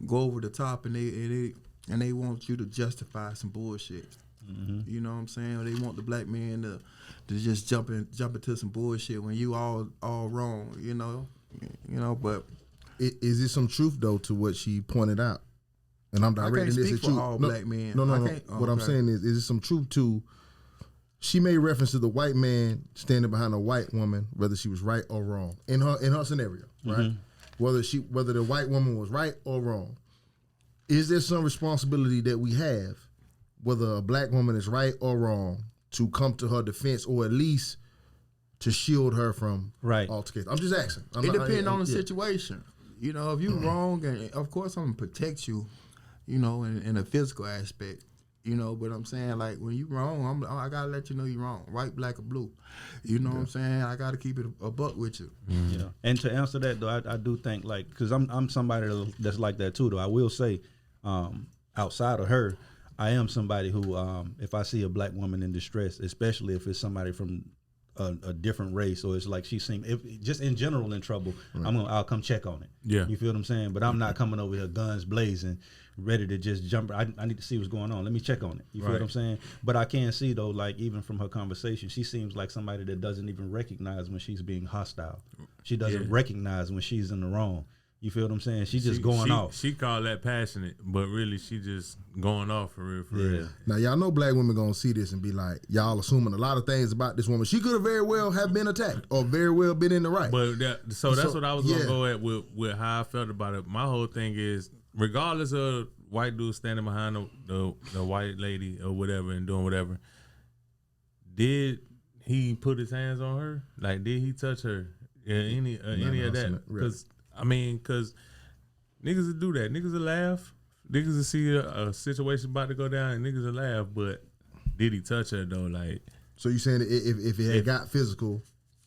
go over the top and they want you to justify some bullshit. You know what I'm saying? Or they want the black man to just jump into some bullshit when you all wrong. You know, but Is there some truth though to what she pointed out? And I'm directing this speak at you. for all black men. No. I can't- What I'm okay. saying is there some truth to? She made reference to the white man standing behind a white woman, whether she was right or wrong in her scenario, right? Whether the white woman was right or wrong. Is there some responsibility that we have, whether a black woman is right or wrong, to come to her defense or at least to shield her from altercation? I'm just asking. It depends on the situation. You know, if you wrong, and of course I'm gonna protect you, you know, in a physical aspect. You know, but I'm saying, like, when you wrong, I gotta let you know you wrong, white, black, or blue. You know what I'm saying? I gotta keep it a buck with you. Yeah. And to answer that though, I do think, like, because I'm somebody that's like that too though. I will say, outside of her, I am somebody who, if I see a black woman in distress, especially if it's somebody from a different race, or it's like she seemed, just in general in trouble, I'll come check on it. Yeah. You feel what I'm saying? But I'm not coming over here guns blazing, ready to just jump. I need to see what's going on. Let me check on it. You feel what I'm saying? But I can see though, like, even from her conversation, she seems like somebody that doesn't even recognize when she's being hostile. She doesn't recognize when she's in the wrong. You feel what I'm saying? She's just going off. She called that passionate, but really she just going off for real. Now y'all know black women gonna see this and be like, y'all assuming a lot of things about this woman. She could have very well have been attacked or very well been in the right. But that's what I was gonna go at with how I felt about it. My whole thing is, regardless of white dude standing behind the white lady or whatever and doing whatever, did he put his hands on her? Like, did he touch her? Any of that? Because because niggas will do that. Niggas will laugh. Niggas will see a situation about to go down and niggas will laugh. But did he touch her though? Like, so you saying that if it had got physical,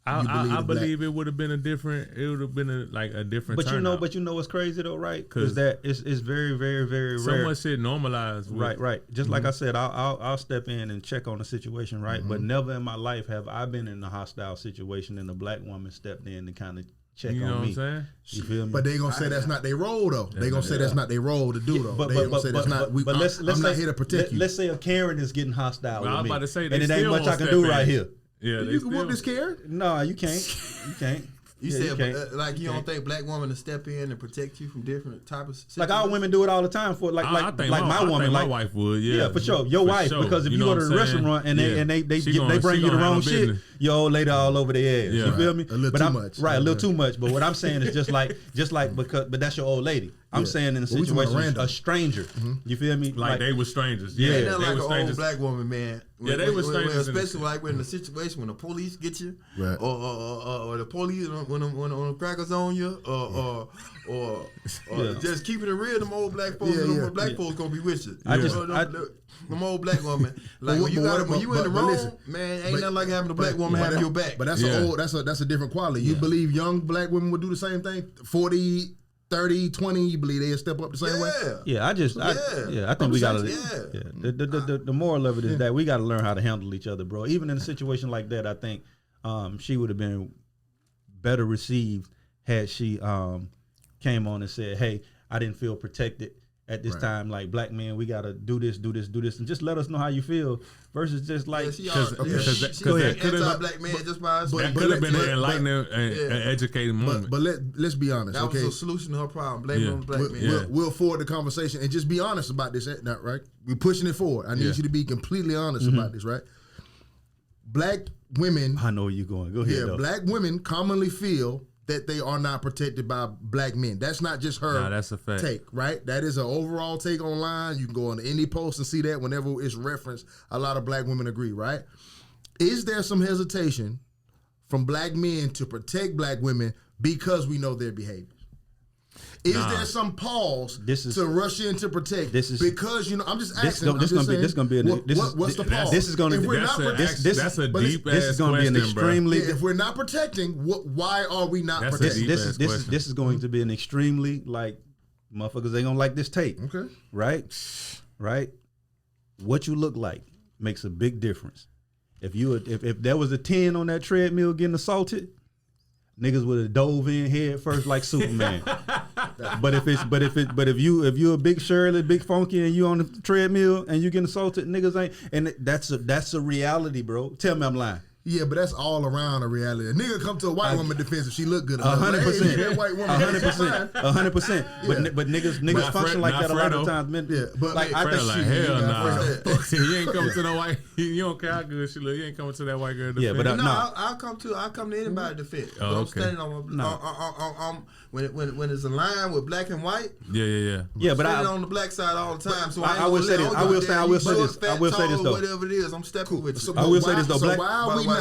I believe it would have been a different. It would have been a different. But you know what's crazy though, right? Because that it's very, very, very so rare. much shit normalized. Right. Just like I said, I'll step in and check on the situation, right? But never in my life have I been in a hostile situation and a black woman stepped in to kind of check You know on what me. I'm saying? You feel me? But they gonna say that's not their role though. They gonna say that's not their role to do though. But They gonna say that's not. I'm not here to protect you. Let's say a Karen is getting hostile with I was me, about to say, and they it ain't still much I won't can step do in. right here. Yeah, You can whoop this Karen. No, you can't. You Yeah, said, can't. but, like, you don't think black women to step in and protect you from different type of situations? Like our women do it all the time for I think my woman, think my like wife would. yeah, for sure. Your wife, because if you know go what to I'm the saying? restaurant and they She gonna- bring she you the gonna wrong handle shit, business. your old lady all over their ass. Yeah. You feel me? A little But too I'm, much. Right, a little too much. But what I'm saying is just like but that's your old lady. I'm saying in a But we talking about situation, random. a stranger. You feel me? Like they were strangers. Yeah. Ain't that they like were an old strangers. black woman, man? Yeah, they were strangers in the- especially like when the situation when the police get you, Right. or the police when the crackers on you, or just keeping it real. Them old black folks, black folks gonna be with you. Them old black woman, like when you in the wrong, listen, man, ain't nothing like having a black woman having your back. But that's that's a different quality. You believe young black women would do the same thing? 40, 30, 20, you believe they'll step up the same way? Yeah, I think we gotta. The moral of it is that we gotta learn how to handle each other, bro. Even in a situation like that, I think she would have been better received had she came on and said, hey, I didn't feel protected at this time, like black men, we gotta do this, and just let us know how you feel. Versus just like, because that anti-black man just by us. That could have been an enlightening and educating moment. But let's be honest. That was a solution to her problem. Blame it on the black man. We'll forward the conversation and just be honest about this. Not right. We're pushing it forward. I need you to be completely honest about this. Right. Black women. I know where you're going. Go ahead. Yeah. Black women commonly feel that they are not protected by black men. That's not just her that's a fact. take, right? That is an overall take online. You can go on any post and see that whenever it's referenced. A lot of black women agree, right? Is there some hesitation from black men to protect black women because we know their behaviors? Is there some pause to rush in to protect? Because I'm just asking. What's the pause? This is going to be. That's a deep ass question. This is going to be an extremely. If we're not protecting, why are we not protecting? This is going to be an extremely motherfuckers ain't gonna like this tape. Okay. Right. What you look like makes a big difference. If there was a 10 on that treadmill getting assaulted, niggas would have dove in head first like Superman. but if you a big Shirley, big funky, and you on the treadmill and you getting assaulted, niggas ain't. And that's a reality, bro. Tell me I'm lying. Yeah, but that's all around a reality. A nigga come to a white woman defense if she look good. 100%. That white woman. 100%. 100%. But niggas function like that a lot of times. But I think hell nah. You ain't coming to no white. You don't care how good she look. You ain't coming to that white girl defense. Yeah, but I'll come to anybody defense. Oh, I'm standing on when it's aligned with black and white. Yeah. But I'm on the black side all the time. So I will say this. I will say this though. Whatever it is, I'm stepping with you. I will say this though. So why are we not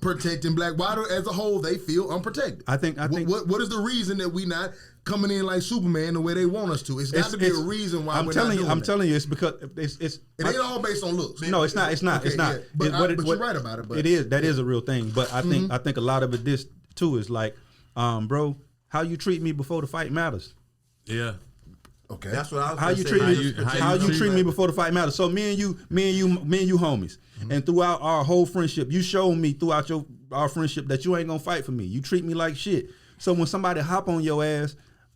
protecting black? Why do, as a whole, they feel unprotected? I think. What is the reason that we not coming in like Superman the way they want us to? It's got to be a reason why we're not doing I'm telling you, it's because it's. It ain't all based on looks. No, it's not. It's not. Yeah. But you're right about it. But it is. That is a real thing. But I think a lot of it this too is like, bro, how you treat me before the fight matters. Yeah. Okay. That's what I was how you treat me. How you treat me before the fight matters. So me and you homies, and throughout our whole friendship, you showed me throughout our friendship that you ain't gonna fight for me. You treat me like shit. So when somebody hop on your ass,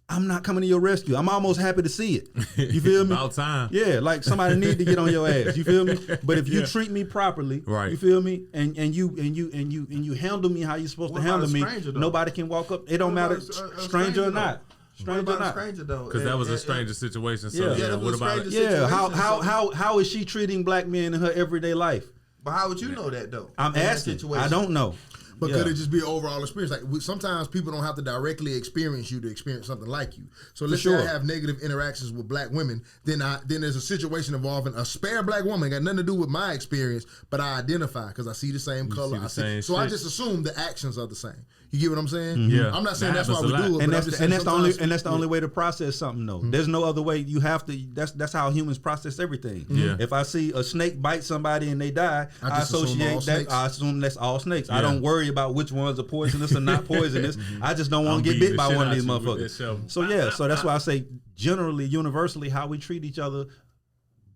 I'm not coming to your rescue. I'm almost happy to see it. You feel me? About time. Yeah, like somebody need to get on your ass. You feel me? But if you treat me properly, right. You feel me? And you handle me how you're supposed to handle me. Nobody can walk up. It don't matter, stranger or not. Stranger or not? Stranger though, because that was a stranger situation. So what about it? Yeah, how is she treating black men in her everyday life? But how would you know that though? I'm asking. I don't know. But could it just be an overall experience? Like sometimes people don't have to directly experience you to experience something like you. So let's say I have negative interactions with black women, then there's a situation involving a spare black woman. Got nothing to do with my experience, but I identify because I see the same color. So I just assume the actions are the same. You get what I'm saying? Mm-hmm. Yeah. I'm not saying that's why we do it. And that's the only way to process something though. Mm-hmm. There's no other way. You have to. That's how humans process everything. Yeah. If I see a snake bite somebody and they die, I associate that. I assume that's all snakes. Yeah. I don't worry about which ones are poisonous or not poisonous. I just don't want to get bit by one of these motherfuckers. So that's why I say generally, universally, how we treat each other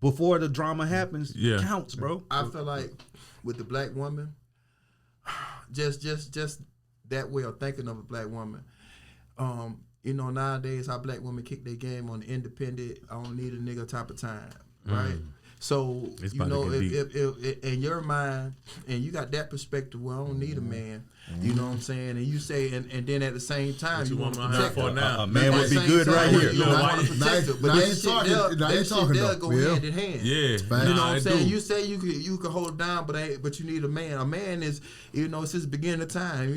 before the drama happens counts, bro. I feel like with the black woman, just that way of thinking of a black woman. Nowadays how black women kick their game on the independent, I don't need a nigga type of time, right? So if in your mind, and you got that perspective, well, I don't need a man. You know what I'm saying? And you say, and then at the same time, you want to protect her. A man would be good right here. You want to protect her, but that shit there go hand in hand. Yeah, you know what I'm saying? You say you can hold it down, but you need a man. A man is, it's his beginning of time.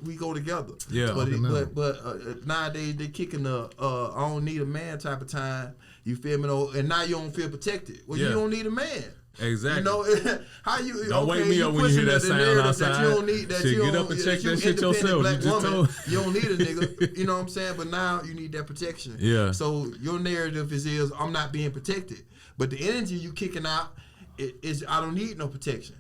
We go together. Yeah. But nowadays they kicking the I don't need a man type of time. You feel me? And now you don't feel protected. Well, you don't need a man. Exactly. How you don't wake me up when you hear that sound outside. That you don't need that. Shit, get up and check that shit yourself. You don't need a nigga. You know what I'm saying? But now you need that protection. Yeah. So your narrative is I'm not being protected, but the energy you kicking out is I don't need no protection.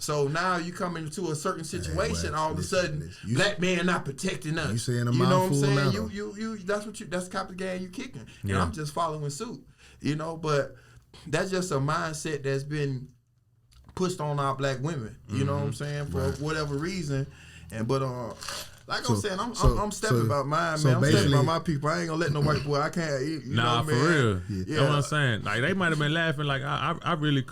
So now you come into a certain situation, all of a sudden, black man not protecting us. You saying a you know what I'm saying? Now. You that's the type of game you kicking. Yeah. And I'm just following suit. But that's just a mindset that's been pushed on our black women. You know what I'm saying? For whatever reason. But I'm saying, I'm stepping about mine, man. I'm stepping about my people. I ain't gonna let no white boy. I can't. You know, for man. real. Yeah. That's what I'm saying. Like they might have been laughing. Like I really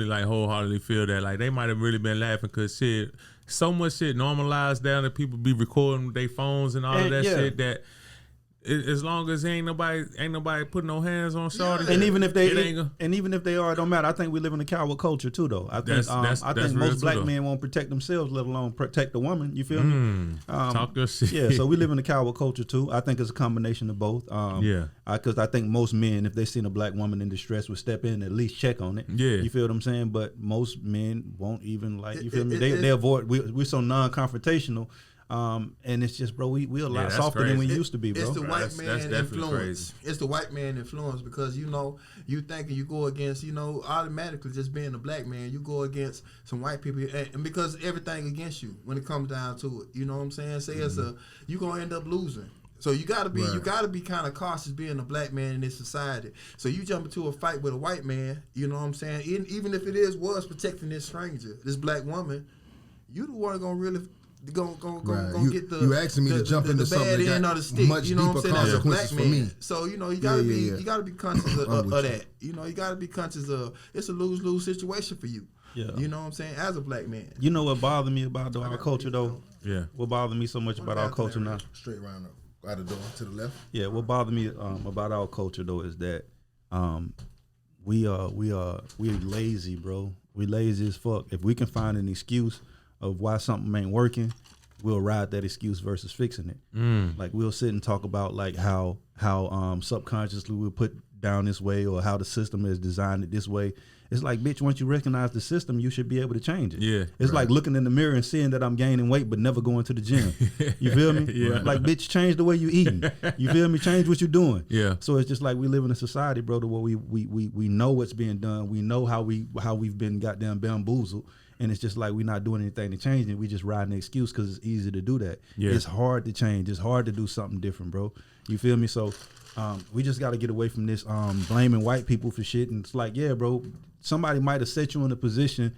like wholeheartedly feel that. Like they might have really been laughing because shit, so much shit normalized down that people be recording with their phones and all of that shit that. As long as ain't nobody putting no hands on shorty, and even if they are, it don't matter. I think we live in a coward culture too, though. I think most black men won't protect themselves, let alone protect the woman. You feel me? Talk your shit. Yeah, so we live in a coward culture too. I think it's a combination of both. Because I think most men, if they seen a black woman in distress, would step in and at least check on it. Yeah, you feel what I'm saying? But most men won't even you feel me? They avoid. We're so non-confrontational. And it's just, bro, we a lot softer than we used to be, bro. It's the white man influence. It's the white man influence because you thinking you go against, automatically just being a black man, you go against some white people, and because everything against you when it comes down to it. You know what I'm saying? Say you gonna end up losing. So you gotta be kind of cautious being a black man in this society. So you jump into a fight with a white man, you know what I'm saying? Even if it was protecting this stranger, this black woman, you the one gonna really. Gonna get the you asking me to jump into something that got much deeper consequences for me. So you gotta be conscious of that. You gotta be conscious of it's a lose situation for you. Yeah. You know what I'm saying? As a black man. You know what bothered me about our culture though? Yeah. What bothered me so much about our culture now? Straight around out the door to the left. Yeah. What bothered me about our culture though is that we lazy, bro. We lazy as fuck. If we can find an excuse of why something ain't working, we'll ride that excuse versus fixing it. Like we'll sit and talk about like how subconsciously we'll put down this way or how the system is designed it this way. It's like, bitch, once you recognize the system, you should be able to change it. Yeah, it's like looking in the mirror and seeing that I'm gaining weight but never going to the gym. You feel me? Yeah. Like, bitch, change the way you eating. You feel me? Change what you're doing. Yeah. So it's just like we live in a society, bro, where we know what's being done. We know how we've been goddamn bamboozled. And it's just like we're not doing anything to change it. We just riding the excuse because it's easy to do that. Yeah. It's hard to change. It's hard to do something different, bro. You feel me? So we just got to get away from this blaming white people for shit. And it's like, yeah, bro, somebody might have set you in a position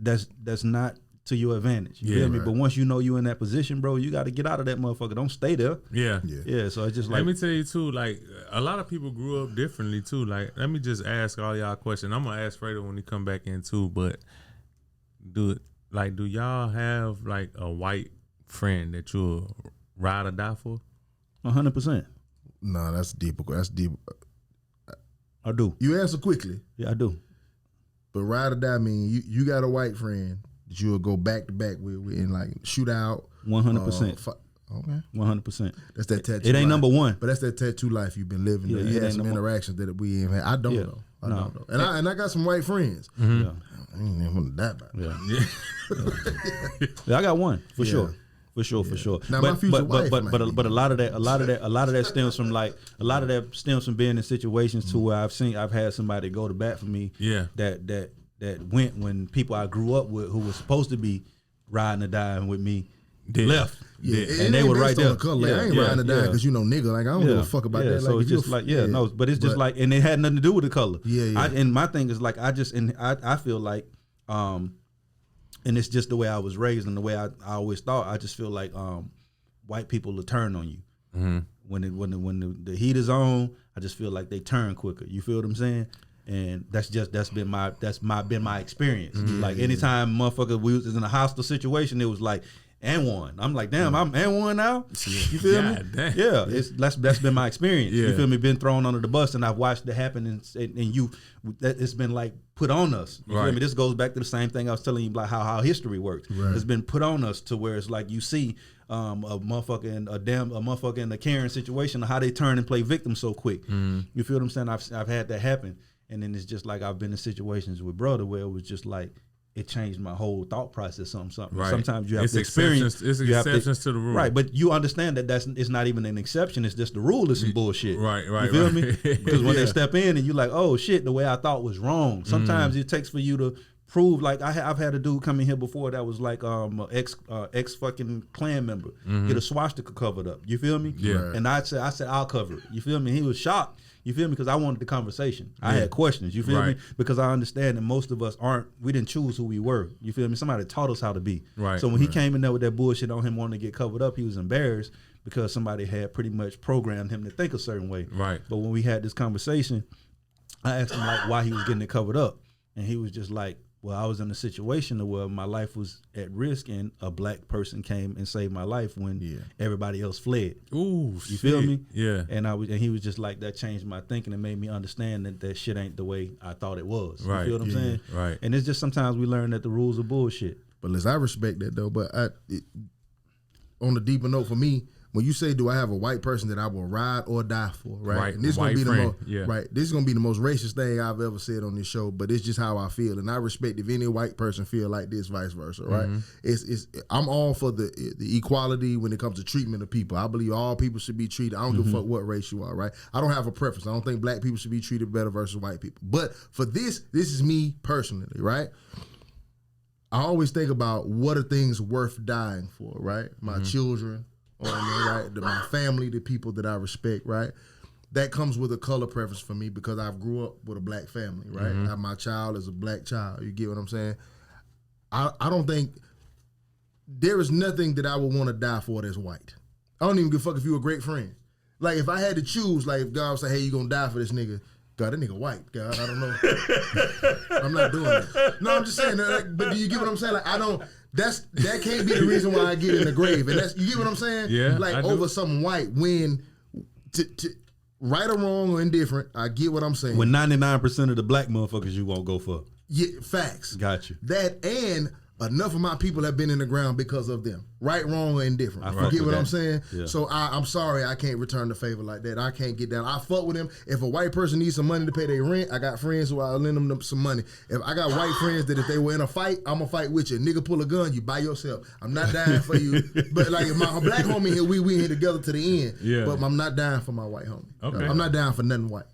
that's not to your advantage. You feel me? But once you know you in that position, bro, you got to get out of that motherfucker. Don't stay there. Yeah. So it's just like. Let me tell you too, like a lot of people grew up differently too. Like, let me just ask all y'all a question. I'm gonna ask Fredo when he come back in too, but. Do y'all have like a white friend that you'll ride or die for? 100%. No, that's deep. That's deep. I do. You answer quickly. Yeah, I do. But ride or die mean you got a white friend that you'll go back to back with and like shoot out. 100%. Okay. 100%. That's that tattoo. It ain't life. Number one. But that's that tattoo life you've been living. Yeah, you had some interactions that we ain't had. I don't know. I don't know. And I got some white friends. Mm-hmm. Yeah. I ain't even want to die about it. Yeah, I got one for sure. For sure. Now my future wife, but a lot of that stems from being in situations to where I've had somebody go to bat for me. Yeah. That went when people I grew up with who was supposed to be riding or dying with me left. Yeah, and they were right there. I ain't riding or dying because nigga. Like I don't give a fuck about that. So like, it's just like but it's just like, and it had nothing to do with the color. Yeah. And my thing is like I feel like, and it's just the way I was raised and the way I always thought. I just feel like white people will turn on you when the heat is on. I just feel like they turn quicker. You feel what I'm saying? And that's been my experience. Like anytime motherfucker we was in a hostile situation, it was like. And one. I'm like, damn, I'm and one now. You feel me? Damn. Yeah, that's been my experience. You feel me? Been thrown under the bus, and I've watched it happen, and it's been like put on us. You feel me? This goes back to the same thing I was telling you about how history works. Right. It's been put on us to where it's like you see a motherfucker in a Karen situation, how they turn and play victim so quick. You feel what I'm saying? I've had that happen, and then it's just like I've been in situations with brother where it was just like. It changed my whole thought process. Something. Right. Sometimes you have to experience. It's exceptions to the rule, right? But you understand that it's not even an exception. It's just the rule is some bullshit, right? You feel me? Because when they step in and you like, oh shit, the way I thought was wrong. Sometimes it takes for you to prove. Like I've had a dude come in here before that was like ex fucking Klan member get a swastika covered up. You feel me? Yeah. And I said I'll cover it. You feel me? He was shocked. You feel me? Because I wanted the conversation. I had questions. You feel me? Because I understand that most of us we didn't choose who we were. You feel me? Somebody taught us how to be. Right. So when he came in there with that bullshit on him wanting to get covered up, he was embarrassed because somebody had pretty much programmed him to think a certain way. Right. But when we had this conversation, I asked him like why he was getting it covered up. And he was just like, well, I was in a situation where my life was at risk and a black person came and saved my life when everybody else fled. Ooh, you feel me? Yeah. And he was just like, that changed my thinking and made me understand that shit ain't the way I thought it was. Right. You feel what I'm saying? Right. And it's just sometimes we learn that the rules are bullshit. But listen, I respect that though. But on the deeper note for me, when you say, do I have a white person that I will ride or die for, right? And this is gonna be the most right. This is gonna be the most racist thing I've ever said on this show, but it's just how I feel, and I respect if any white person feel like this, vice versa, right? It's I'm all for the equality when it comes to treatment of people. I believe all people should be treated. I don't give a fuck what race you are, right? I don't have a preference. I don't think black people should be treated better versus white people. But for this is me personally, right? I always think about what are things worth dying for, right? My children. Right, my family, the people that I respect, right? That comes with a color preference for me because I grew up with a black family, right? My child is a black child. You get what I'm saying? I don't think there is nothing that I would want to die for that's white. I don't even give a fuck if you're a great friend. Like if I had to choose, like if God was like, hey, you gonna die for this nigga. God, that nigga white. God, I don't know. I'm not doing that. No, I'm just saying. Like, but do you get what I'm saying? Like I don't. That can't be the reason why I get in the grave. And you get what I'm saying? Yeah. Like over something white when right or wrong or indifferent, I get what I'm saying. When 99% of the black motherfuckers you won't go for. Yeah, facts. Got you. That and enough of my people have been in the ground because of them. Right, wrong, or indifferent. You get what I'm saying? Yeah. So I'm sorry I can't return the favor like that. I can't get down. I fuck with them. If a white person needs some money to pay their rent, I got friends who I'll lend them some money. If I got white friends that if they were in a fight, I'm going to fight with you. Nigga pull a gun, you by yourself. I'm not dying for you. But like if my black homie here, we in here together to the end. Yeah. But I'm not dying for my white homie. Okay. I'm not dying for nothing white.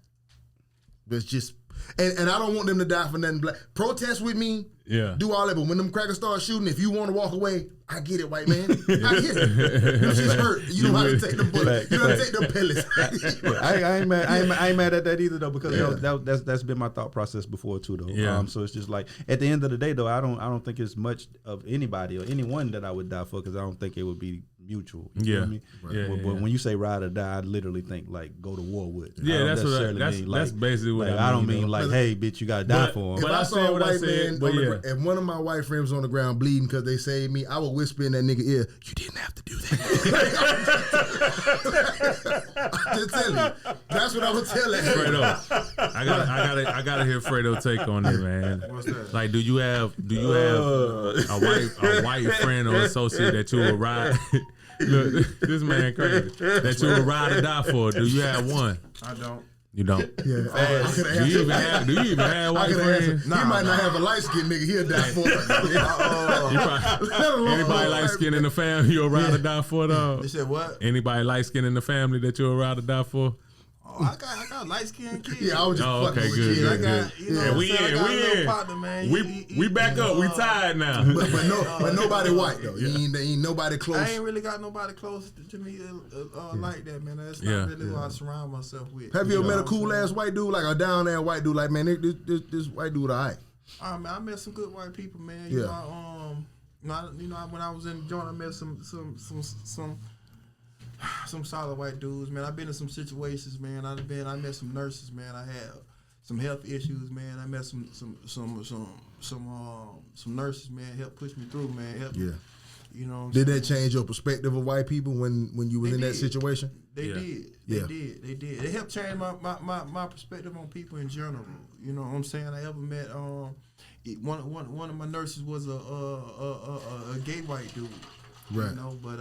It's just, and I don't want them to die for nothing black. Protest with me. Yeah. Do all that, but when them crackers start shooting, if you want to walk away, I get it, white man. I get it. Them shit's hurt. You know how to take the bullet. You know how to take the pellets. I ain't mad at that either though, because that's been my thought process before too though. Yeah. So it's just like at the end of the day though, I don't think it's much of anybody or anyone that I would die for because I don't think it would be mutual. You know what I mean? Right. But when you say ride or die, I literally think like go to war with. Yeah, that's basically what I mean. I don't mean like, hey, bitch, you gotta die for him. But I saw a white man, if one of my white friends on the ground bleeding because they saved me, I would whisper in that nigga ear, you didn't have to do that. I'm just telling you. That's what I would tell that. Fredo, I gotta hear Fredo take on it, man. What's that? Like, do you have a white friend or associate that you would ride? Look, this man crazy. That you would ride or die for? Do you have one? I don't. You don't. Yeah. Do you even have white friends? He might not have a light skinned nigga. He'll die for it. Anybody light skinned in the family you'll ride or die for though? You said what? Anybody light skinned in the family that you'll ride or die for? Oh, I got light skinned kids. Yeah, I was just fucking with kids. Good. I got, you know, we in. Partner, man. We back up. We tired now. But nobody white though. Ain't nobody close. I ain't really got nobody close to me like that, man. That's not really who I surround myself with. Have you ever met a cool ass white dude, like a down ass white dude, like man, this white dude alright? Man, I met some good white people, man. You know, when I was in the joint, I met some solid white dudes, man. I've been in some situations, man. I met some nurses, man. I had some health issues, man. I met some nurses, man. Helped push me through, man. You know. Did that change your perspective of white people when you was in that situation? They did. It helped change my perspective on people in general. You know what I'm saying? I ever met one of my nurses was a gay white dude. Right. You know, but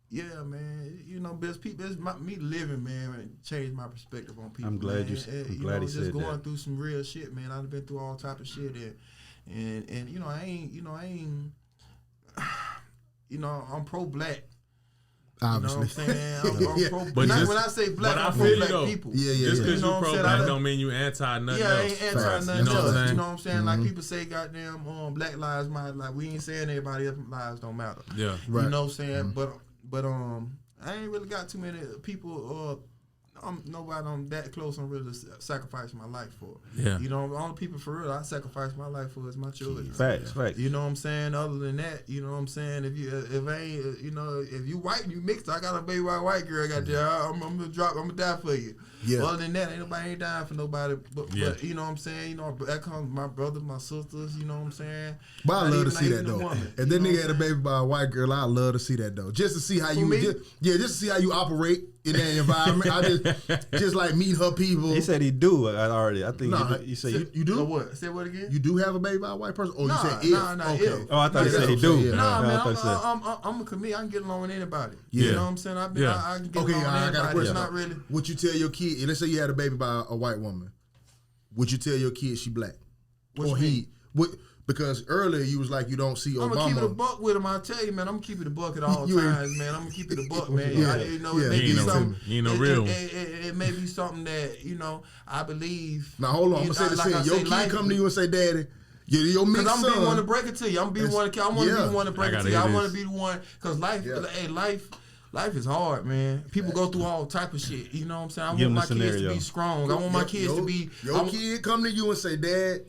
yeah, man. You know, me living, man, changed my perspective on people. I'm glad he said that. Just going through some real shit, man. I've been through all type of shit, and you know, I'm pro-black. Obviously. You know what I'm saying? I'm pro-black. When I say black, I'm pro-black people. Yeah. Just because you're pro-black don't mean you anti nothing else. Yeah, I ain't anti nothing else. You know what I'm saying? Mm-hmm. Like people say, goddamn, Black lives matter. Like we ain't saying everybody else's lives don't matter. Yeah. Right. You know what I'm saying? Mm-hmm. But I ain't really got too many people. Nobody I'm that close. I'm really sacrificing my life for. Yeah. You know, the only people for real I sacrifice my life for is my children. Facts. You know what I'm saying? Other than that, you know what I'm saying? If you white and you mixed, I got a baby white girl. I got there. I'm gonna die for you. Yeah. Other than that, ain't dying for nobody. But you know what I'm saying? You know, that comes my brothers, my sisters. You know what I'm saying? But I love to see that though. If that nigga had a baby by a white girl, I love to see that though. Just to see how just to see how you operate in that environment. I just like meet her people. He said he do already. I think he said you do. So what? Say what again? You do have a baby by a white person? Or you said if? If. Oh, I thought he said he do. Yeah. Nah, man, I'm a comedian. I can get along with anybody. Yeah. You know what I'm saying? I can get along with anybody. I got a question. Not really. Would you tell your kid, let's say you had a baby by a white woman, would you tell your kid she black? What you mean? Because earlier you was like you don't see Obama. I'm gonna keep it a buck with him. I tell you, man. I'm gonna keep it a buck at all times, man. I'm gonna keep it a buck, man. It may be something. It may be something that I believe. Now hold on. I'm gonna say the same. Your kid come to you and say, "Daddy, your mixed son." I'm gonna be one to break it to you. I want to be the one to break it to you. I want to be the one because life is hard, man. People go through all type of shit. You know what I'm saying? I want my kids to be strong. I want my kids to be. Your kid come to you and say, "Dad,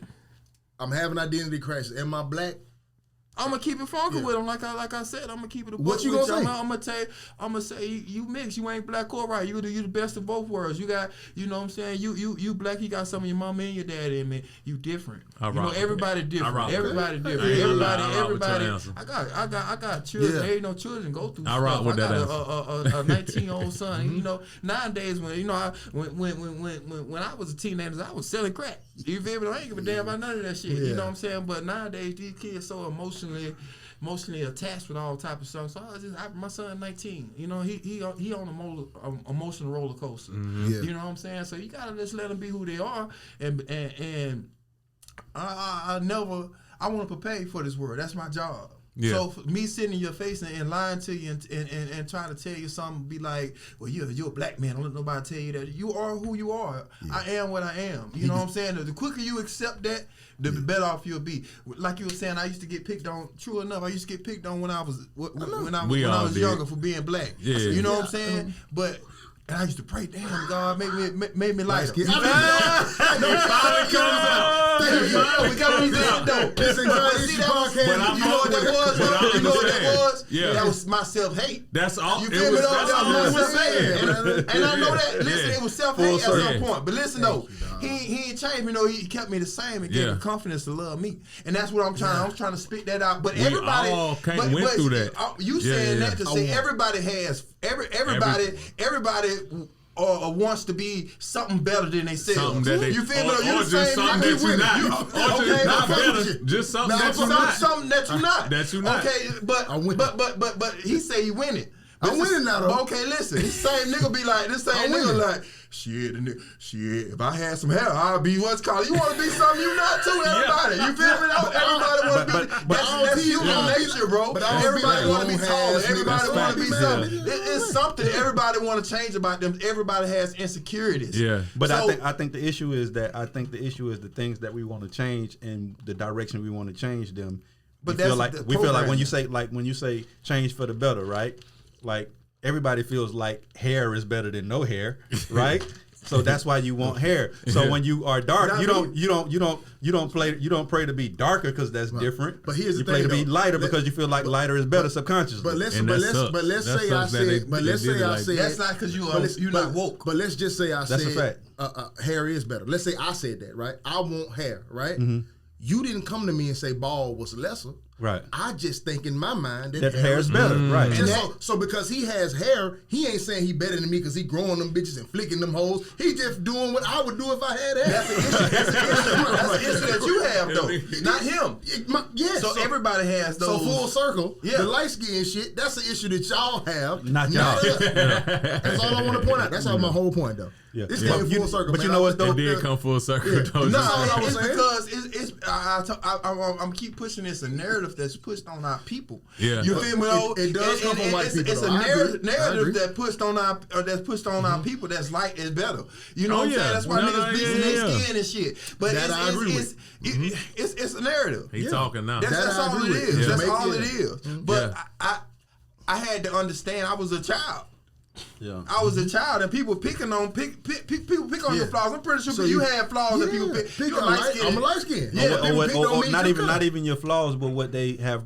I'm having identity crisis. Am I black?" I'm gonna keep it funky with them, like I said. I'm gonna keep it a buck. What you gonna say? I'm gonna say you mix. You ain't black or white. You the best of both worlds. You got, you know what I'm saying. You black. You got some of your mama and your daddy in me. You different. Everybody different. Everybody different. Everybody. I got children. Yeah. There ain't no children go through. I rock with that. I got a 19-year-old son. And, nowadays when when I was a teenager, I was selling crack. You feel me? I ain't give a damn about none of that shit. Yeah. You know what I'm saying? But nowadays these kids so emotionally attached with all type of stuff. So my son 19. He on a emotional roller coaster. Mm-hmm. Yeah. You know what I'm saying? So you gotta just let them be who they are. And I want to prepare you for this world. That's my job. Yeah. So for me sitting in your face and lying to you and trying to tell you something, be like, well, you're a black man. Don't let nobody tell you that. You are who you are. Yeah. I am what I am. You know what I'm saying? The quicker you accept that, the better off you'll be. Like you were saying, I used to get picked on. True enough, I used to get picked on when I was younger for being black. Yeah. You know what I'm saying? But. And I used to pray, damn, God, made me lighter. We got to be there, though. This anxiety podcast. You know what that was? You know what that was? Yeah. That was my self-hate. That's all. You feel me? That's all I was saying. And I know that. Listen, it was self-hate at some point. But listen, though, he ain't changed me. He kept me the same and gave me confidence to love me. And that's what I'm trying. I'm trying to spit that out. But everybody all went through that. You saying that to say everybody has everybody wants to be something better than they self. You feel me? Or just something that you're not. Just something that you're not. Something that you're not. That you're not. Okay, but he say he winning. I'm winning now though. Okay, listen. This same nigga be like, shit, if I had some hair, I'd be what's called. You want to be something you not too, everybody. You feel me? Everybody want to be. That's human nature, bro. But everybody want to be taller. Everybody want to be something. It's something everybody want to change about them. Everybody has insecurities. Yeah. But I think the issue is the things that we want to change and the direction we want to change them. But we feel like when you say change for the better, right? Like everybody feels like hair is better than no hair, right? So that's why you want hair. So when you are dark, you don't pray to be darker because that's different. But here's the thing, you pray to be lighter because you feel like lighter is better subconsciously. But let's say I said that's not because you're not woke. But let's just say I said a fact. Hair is better. Let's say I said that, right? I want hair, right? Mm-hmm. You didn't come to me and say bald was lesser. Right. I just think in my mind that hair is better. Right. And so because he has hair, he ain't saying he better than me because he growing them bitches and flicking them hoes. He just doing what I would do if I had hair. That's an issue. That's an issue that you have though, not him. Yes. So everybody has those. So full circle. Yeah. The light skin shit. That's an issue that y'all have. Not y'all. That's all I want to point out. That's all my whole point though. Yeah. This came full circle. But you know what though? It did come full circle. Yeah. It's because I'm keep pushing this a narrative that's pushed on our people. Yeah. You feel me? Though? It does come from white people. It's a narrative that pushed on our people. That's light is better. You know what I'm saying? That's why niggas bleaching their skin and shit. But it's a narrative. He's talking now. That's all it is. That's all it is. But I had to understand. I was a child. Yeah. I was a child and people picking on people pick on your flaws. I'm pretty sure So you had flaws that people pick. I'm a light skin. Or not even your flaws, but what they have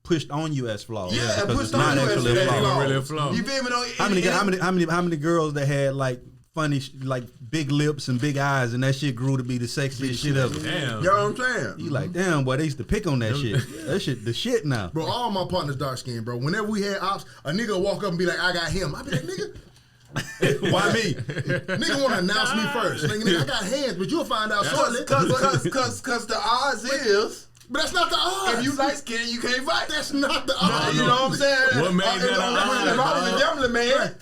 pushed on you as flaws. Yeah, because pushed it's not on you actually as a flaw. Really a flaw. You feel me? How many girls that had like funny like big lips and big eyes and that shit grew to be the sexiest shit ever. Damn. You know what I'm saying? You like, damn, boy, they used to pick on that shit. That shit the shit now. Bro, all my partners dark skin, bro. Whenever we had ops, a nigga would walk up and be like, I got him. I be like, nigga. Why me? Nigga want to announce me first. Nigga, I got hands, but you'll find out shortly. Cause the odds is, But that's not the odds. if you light skinned, you can't fight. That's not the odds. You know what I'm saying? What made that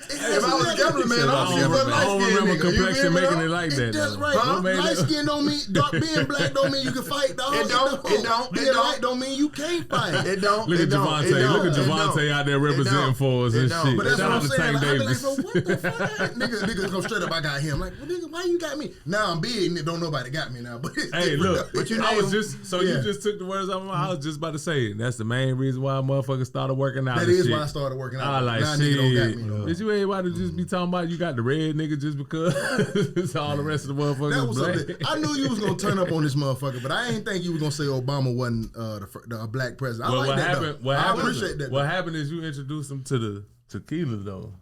If I was a gambling man, I don't remember complexion making it like that. That's though. right. What made Light that- skin don't mean being black don't mean you can fight, dog. It don't. Being light don't mean you can't fight. It don't. Look at It don't. Javante. It don't. Look at It Javante don't. out there representing don't. for us It and don't. shit. But that's Shout what out I'm to saying. Tank Like, I be like, Davis. so what the fuck? Niggas come straight up, I got him. Like, well, nigga, why you got me? Now I'm big and don't nobody got me now. But Hey, look, But you I name- was just so you just took the words out of my mouth. I was just about to say it. That's the main reason why motherfuckers started working out. that and is shit. why I started working out. I like now shit. nigga don't got me. Though. Did you everybody just be talking about you got the red nigga just because it's all the rest of the motherfuckers That was black? something. I knew you was gonna turn up on this motherfucker, but I ain't think you was gonna say Obama wasn't a black president. I Well, like what that happened? though. What I happened? appreciate that. What happened is you introduced him to the tequila though.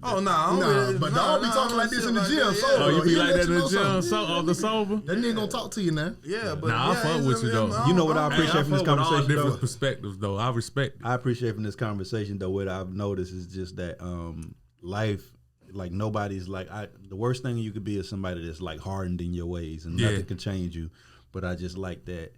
Oh no, Nah, but dog be talking like this in the gym. So Oh, you be he'll like let that in you the know gym, something. off the sober. That nigga gonna talk to you now. Yeah, but Nah, I fuck with you, though. You know what I appreciate from this all conversation, different though? perspectives though. I respect it. I appreciate from this conversation though. What I've noticed is just that life, like nobody's like the worst thing you could be is somebody that's like hardened in your ways and nothing can change you. But I just like that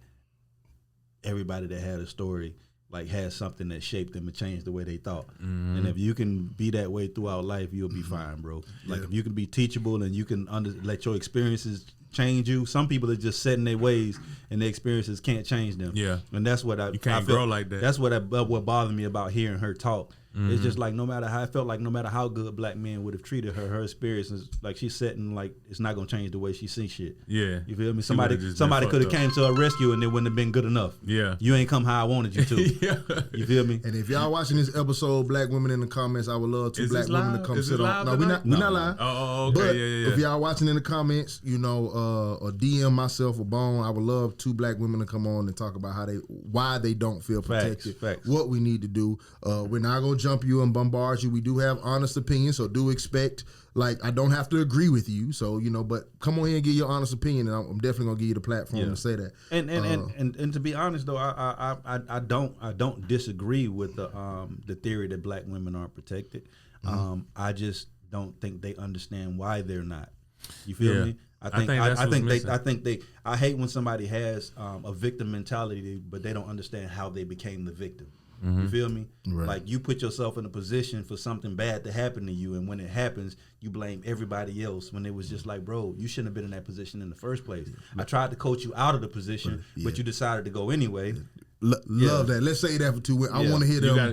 everybody that had a story like has something that shaped them and changed the way they thought. And if you can be that way throughout life, you'll be fine, bro. Like if you can be teachable and you can let your experiences change you. Some people are just set in their ways and their experiences can't change them. Yeah. And that's what You can't grow like that. That's what bothered me about hearing her talk. It's just like no matter how good black men would have treated her, her experiences, like she's setting like it's not gonna change the way she sees shit. Yeah. You feel me? would've Somebody just been could have fucked came to her rescue and it wouldn't have been good enough. Yeah. You ain't come how I wanted you to. Yeah. You feel me? And if y'all watching this episode, black women in the comments, I would love two Is black this women live? to come Is sit it on. live No, tonight? we're not live. Oh, okay. But Yeah. if y'all watching in the comments, you know, or DM myself or Bone, I would love two black women to come on and talk about why they don't feel protected, Facts. what we need to do. We're not gonna jump you and bombard you. We do have honest opinions, so do expect. Like, I don't have to agree with you, so you know. But come on here and give your honest opinion, and I'm definitely gonna give you the platform to say that. And to be honest though, I don't disagree with the theory that black women aren't protected. I just don't think they understand why they're not. You feel me? I hate when somebody has a victim mentality, but they don't understand how they became the victim. You feel me? Right. Like you put yourself in a position for something bad to happen to you, and when it happens, you blame everybody else. When it was just like, bro, you shouldn't have been in that position in the first place. I tried to coach you out of the position, but you decided to go anyway. Love that. Let's say that for 2 weeks. I want to hear them. I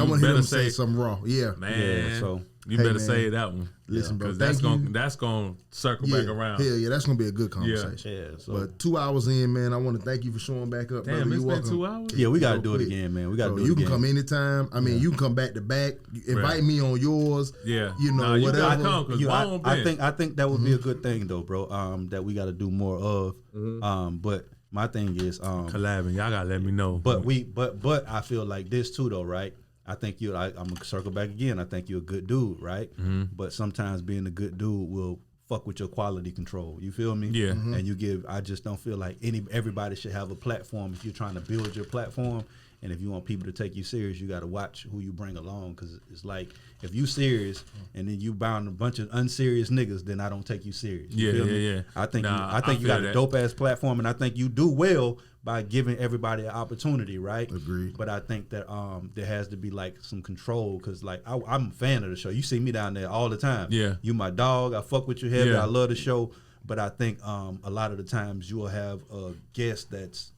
want to hear them say something raw. Yeah, Man, Yeah, so you Hey, better man. say that one. Listen, bro, Because thank that's gonna circle yeah, back around. hell yeah, that's gonna be a good conversation. yeah. So But 2 hours in, man, I want to thank you for showing back up. Damn, brother. it's You been welcome. 2 hours. yeah, we gotta do it quick. again, man. We gotta Bro, do it you again. can come anytime. I mean, you can come back to back. Invite Right. me on yours. Yeah. You know, Nah, you whatever. gotta come, 'cause Bone been. I think that would be a good thing though, bro. That we got to do more of. But my thing is, Collabing, y'all gotta let me know. but I feel like this too though, right? I think I'm gonna circle back again. I think you're a good dude, right? But sometimes being a good dude will fuck with your quality control. You feel me? Yeah. And I just don't feel like everybody should have a platform if you're trying to build your platform. And if you want people to take you serious, you got to watch who you bring along, because it's like if you serious and then you bound a bunch of unserious niggas, then I don't take you serious. You feel me? Yeah. I think Nah, you feel got that. a dope ass platform, and I think you do well by giving everybody an opportunity, right? Agreed. But I think that there has to be like some control, because like I'm a fan of the show. You see me down there all the time. Yeah. You my dog. I fuck with you heavy. Yeah. I love the show. But I think a lot of the times you will have a guest that's,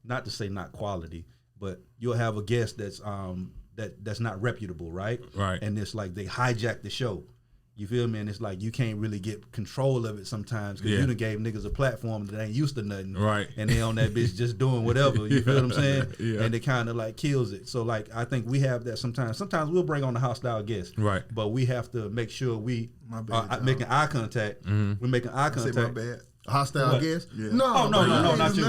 not to say not quality, but you'll have a guest that's that's not reputable, right? Right. And it's like they hijack the show. You feel me? And it's like you can't really get control of it sometimes because you done gave niggas a platform that ain't used to nothing. Right. And they on that bitch just doing whatever. You feel what I'm saying? Yeah. And it kind of like kills it. So like I think we have that sometimes. Sometimes we'll bring on a hostile guest. Right. But we have to make sure we are making eye contact. We're making eye contact. Say my bad. Hostile guest? Yeah. No, not you.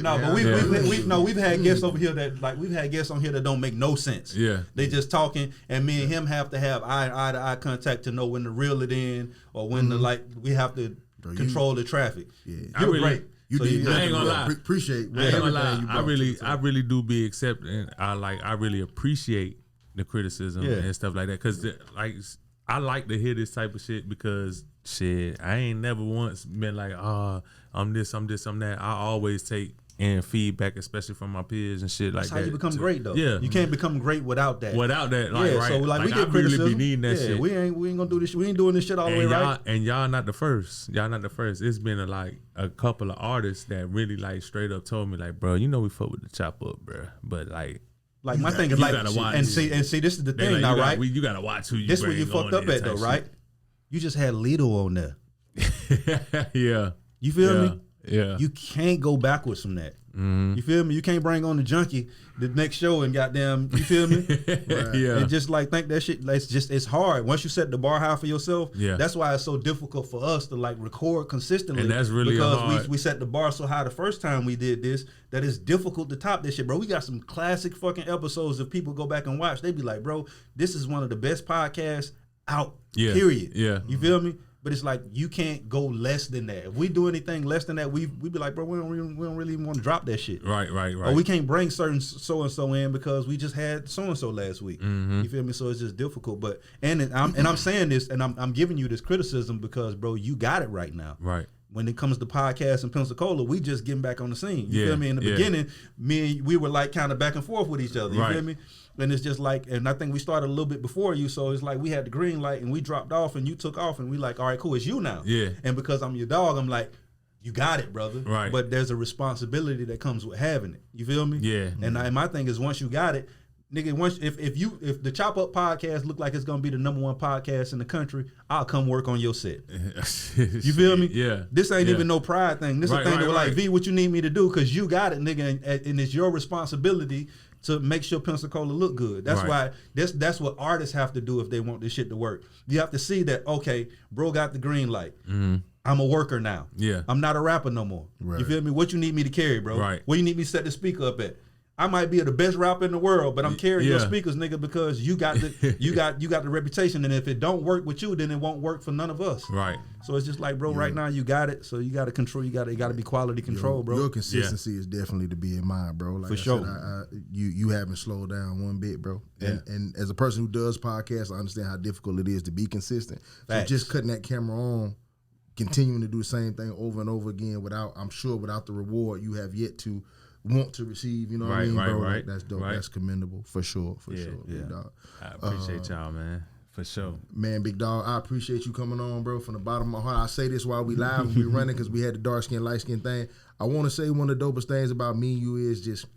But we've had guests over here that like we've had guests on here that don't make no sense. Yeah, they just talking, and me and him have to have eye to eye contact to know when to reel it in or when to like we have to control the traffic. Yeah, you're great. You did. I ain't gonna lie. Appreciate. I ain't gonna lie. I really do be accepting. I really appreciate the criticism and stuff like that because like I like to hear this type of shit because. Shit, I ain't never once been like, I'm this, I'm that. I always take in feedback, especially from my peers and shit like that. That's how you become great, though. Yeah, you can't become great without that. Like, right? So like we get I criticism. really be needing that shit. We ain't gonna do this. We ain't doing this shit all the way right. And y'all not the first. It's been a couple of artists that really like straight up told me like, bro, you know we fuck with the chop up, bro, but like my thing is like, and see, this is the thing now, right? You gotta watch who you. This where you fucked up at though, right? You just had Lido on there. Yeah. You feel me? Yeah. You can't go backwards from that. You feel me? You can't bring on the junkie the next show and goddamn, you feel me? Right. Yeah. And just like think that shit, like, it's hard. Once you set the bar high for yourself, that's why it's so difficult for us to like record consistently. And that's really because hard. we set the bar so high the first time we did this that it's difficult to top this shit, bro. We got some classic fucking episodes. If people go back and watch, they be like, bro, this is one of the best podcasts out. Yeah. Period. Yeah. You feel me? But it's like you can't go less than that. If we do anything less than that, we be like, bro, we don't really want to drop that shit. Right. Or we can't bring certain so and so in because we just had so and so last week. You feel me? So it's just difficult. But I'm saying this and I'm giving you this criticism because, bro, you got it right now. Right. When it comes to podcasts in Pensacola, we just getting back on the scene. You feel me? In the beginning, we were like kind of back and forth with each other. You feel me? And it's just like, and I think we started a little bit before you, so it's like we had the green light and we dropped off and you took off and we like, all right, cool, it's you now. Yeah. And because I'm your dog, I'm like, you got it, brother. Right. But there's a responsibility that comes with having it. You feel me? Yeah. And my thing is, once you got it, nigga, once if the Chop Up podcast look like it's gonna be the #1 podcast in the country, I'll come work on your set. You feel me? Yeah. This ain't even no pride thing. This is a thing that like, V, what you need me to do? Because you got it, nigga, and it's your responsibility to make sure Pensacola look good. That's why that's what artists have to do if they want this shit to work. You have to see that, okay, bro got the green light. I'm a worker now. Yeah. I'm not a rapper no more. Right. You feel me? What you need me to carry, bro? Right. Where you need me to set the speaker up at? I might be the best rapper in the world, but I'm carrying your speakers, nigga, because you got the you got the reputation, and if it don't work with you, then it won't work for none of us. Right. So it's just like, bro, right now you got it, so you got to control. You got to be quality control, bro. Your consistency is definitely to be in mind, bro. Like for sure. Said, you haven't slowed down one bit, bro. Yeah. And as a person who does podcasts, I understand how difficult it is to be consistent. Facts. So just cutting that camera on, continuing to do the same thing over and over again without the reward you have yet to want to receive, you know what I mean, bro? Like, that's dope. That's commendable for sure. Yeah. Big dog. I appreciate y'all, man. For sure. Man, big dog, I appreciate you coming on, bro, from the bottom of my heart. I say this while we live and we running because we had the dark skin, light skin thing. I want to say one of the dopest things about me and you is just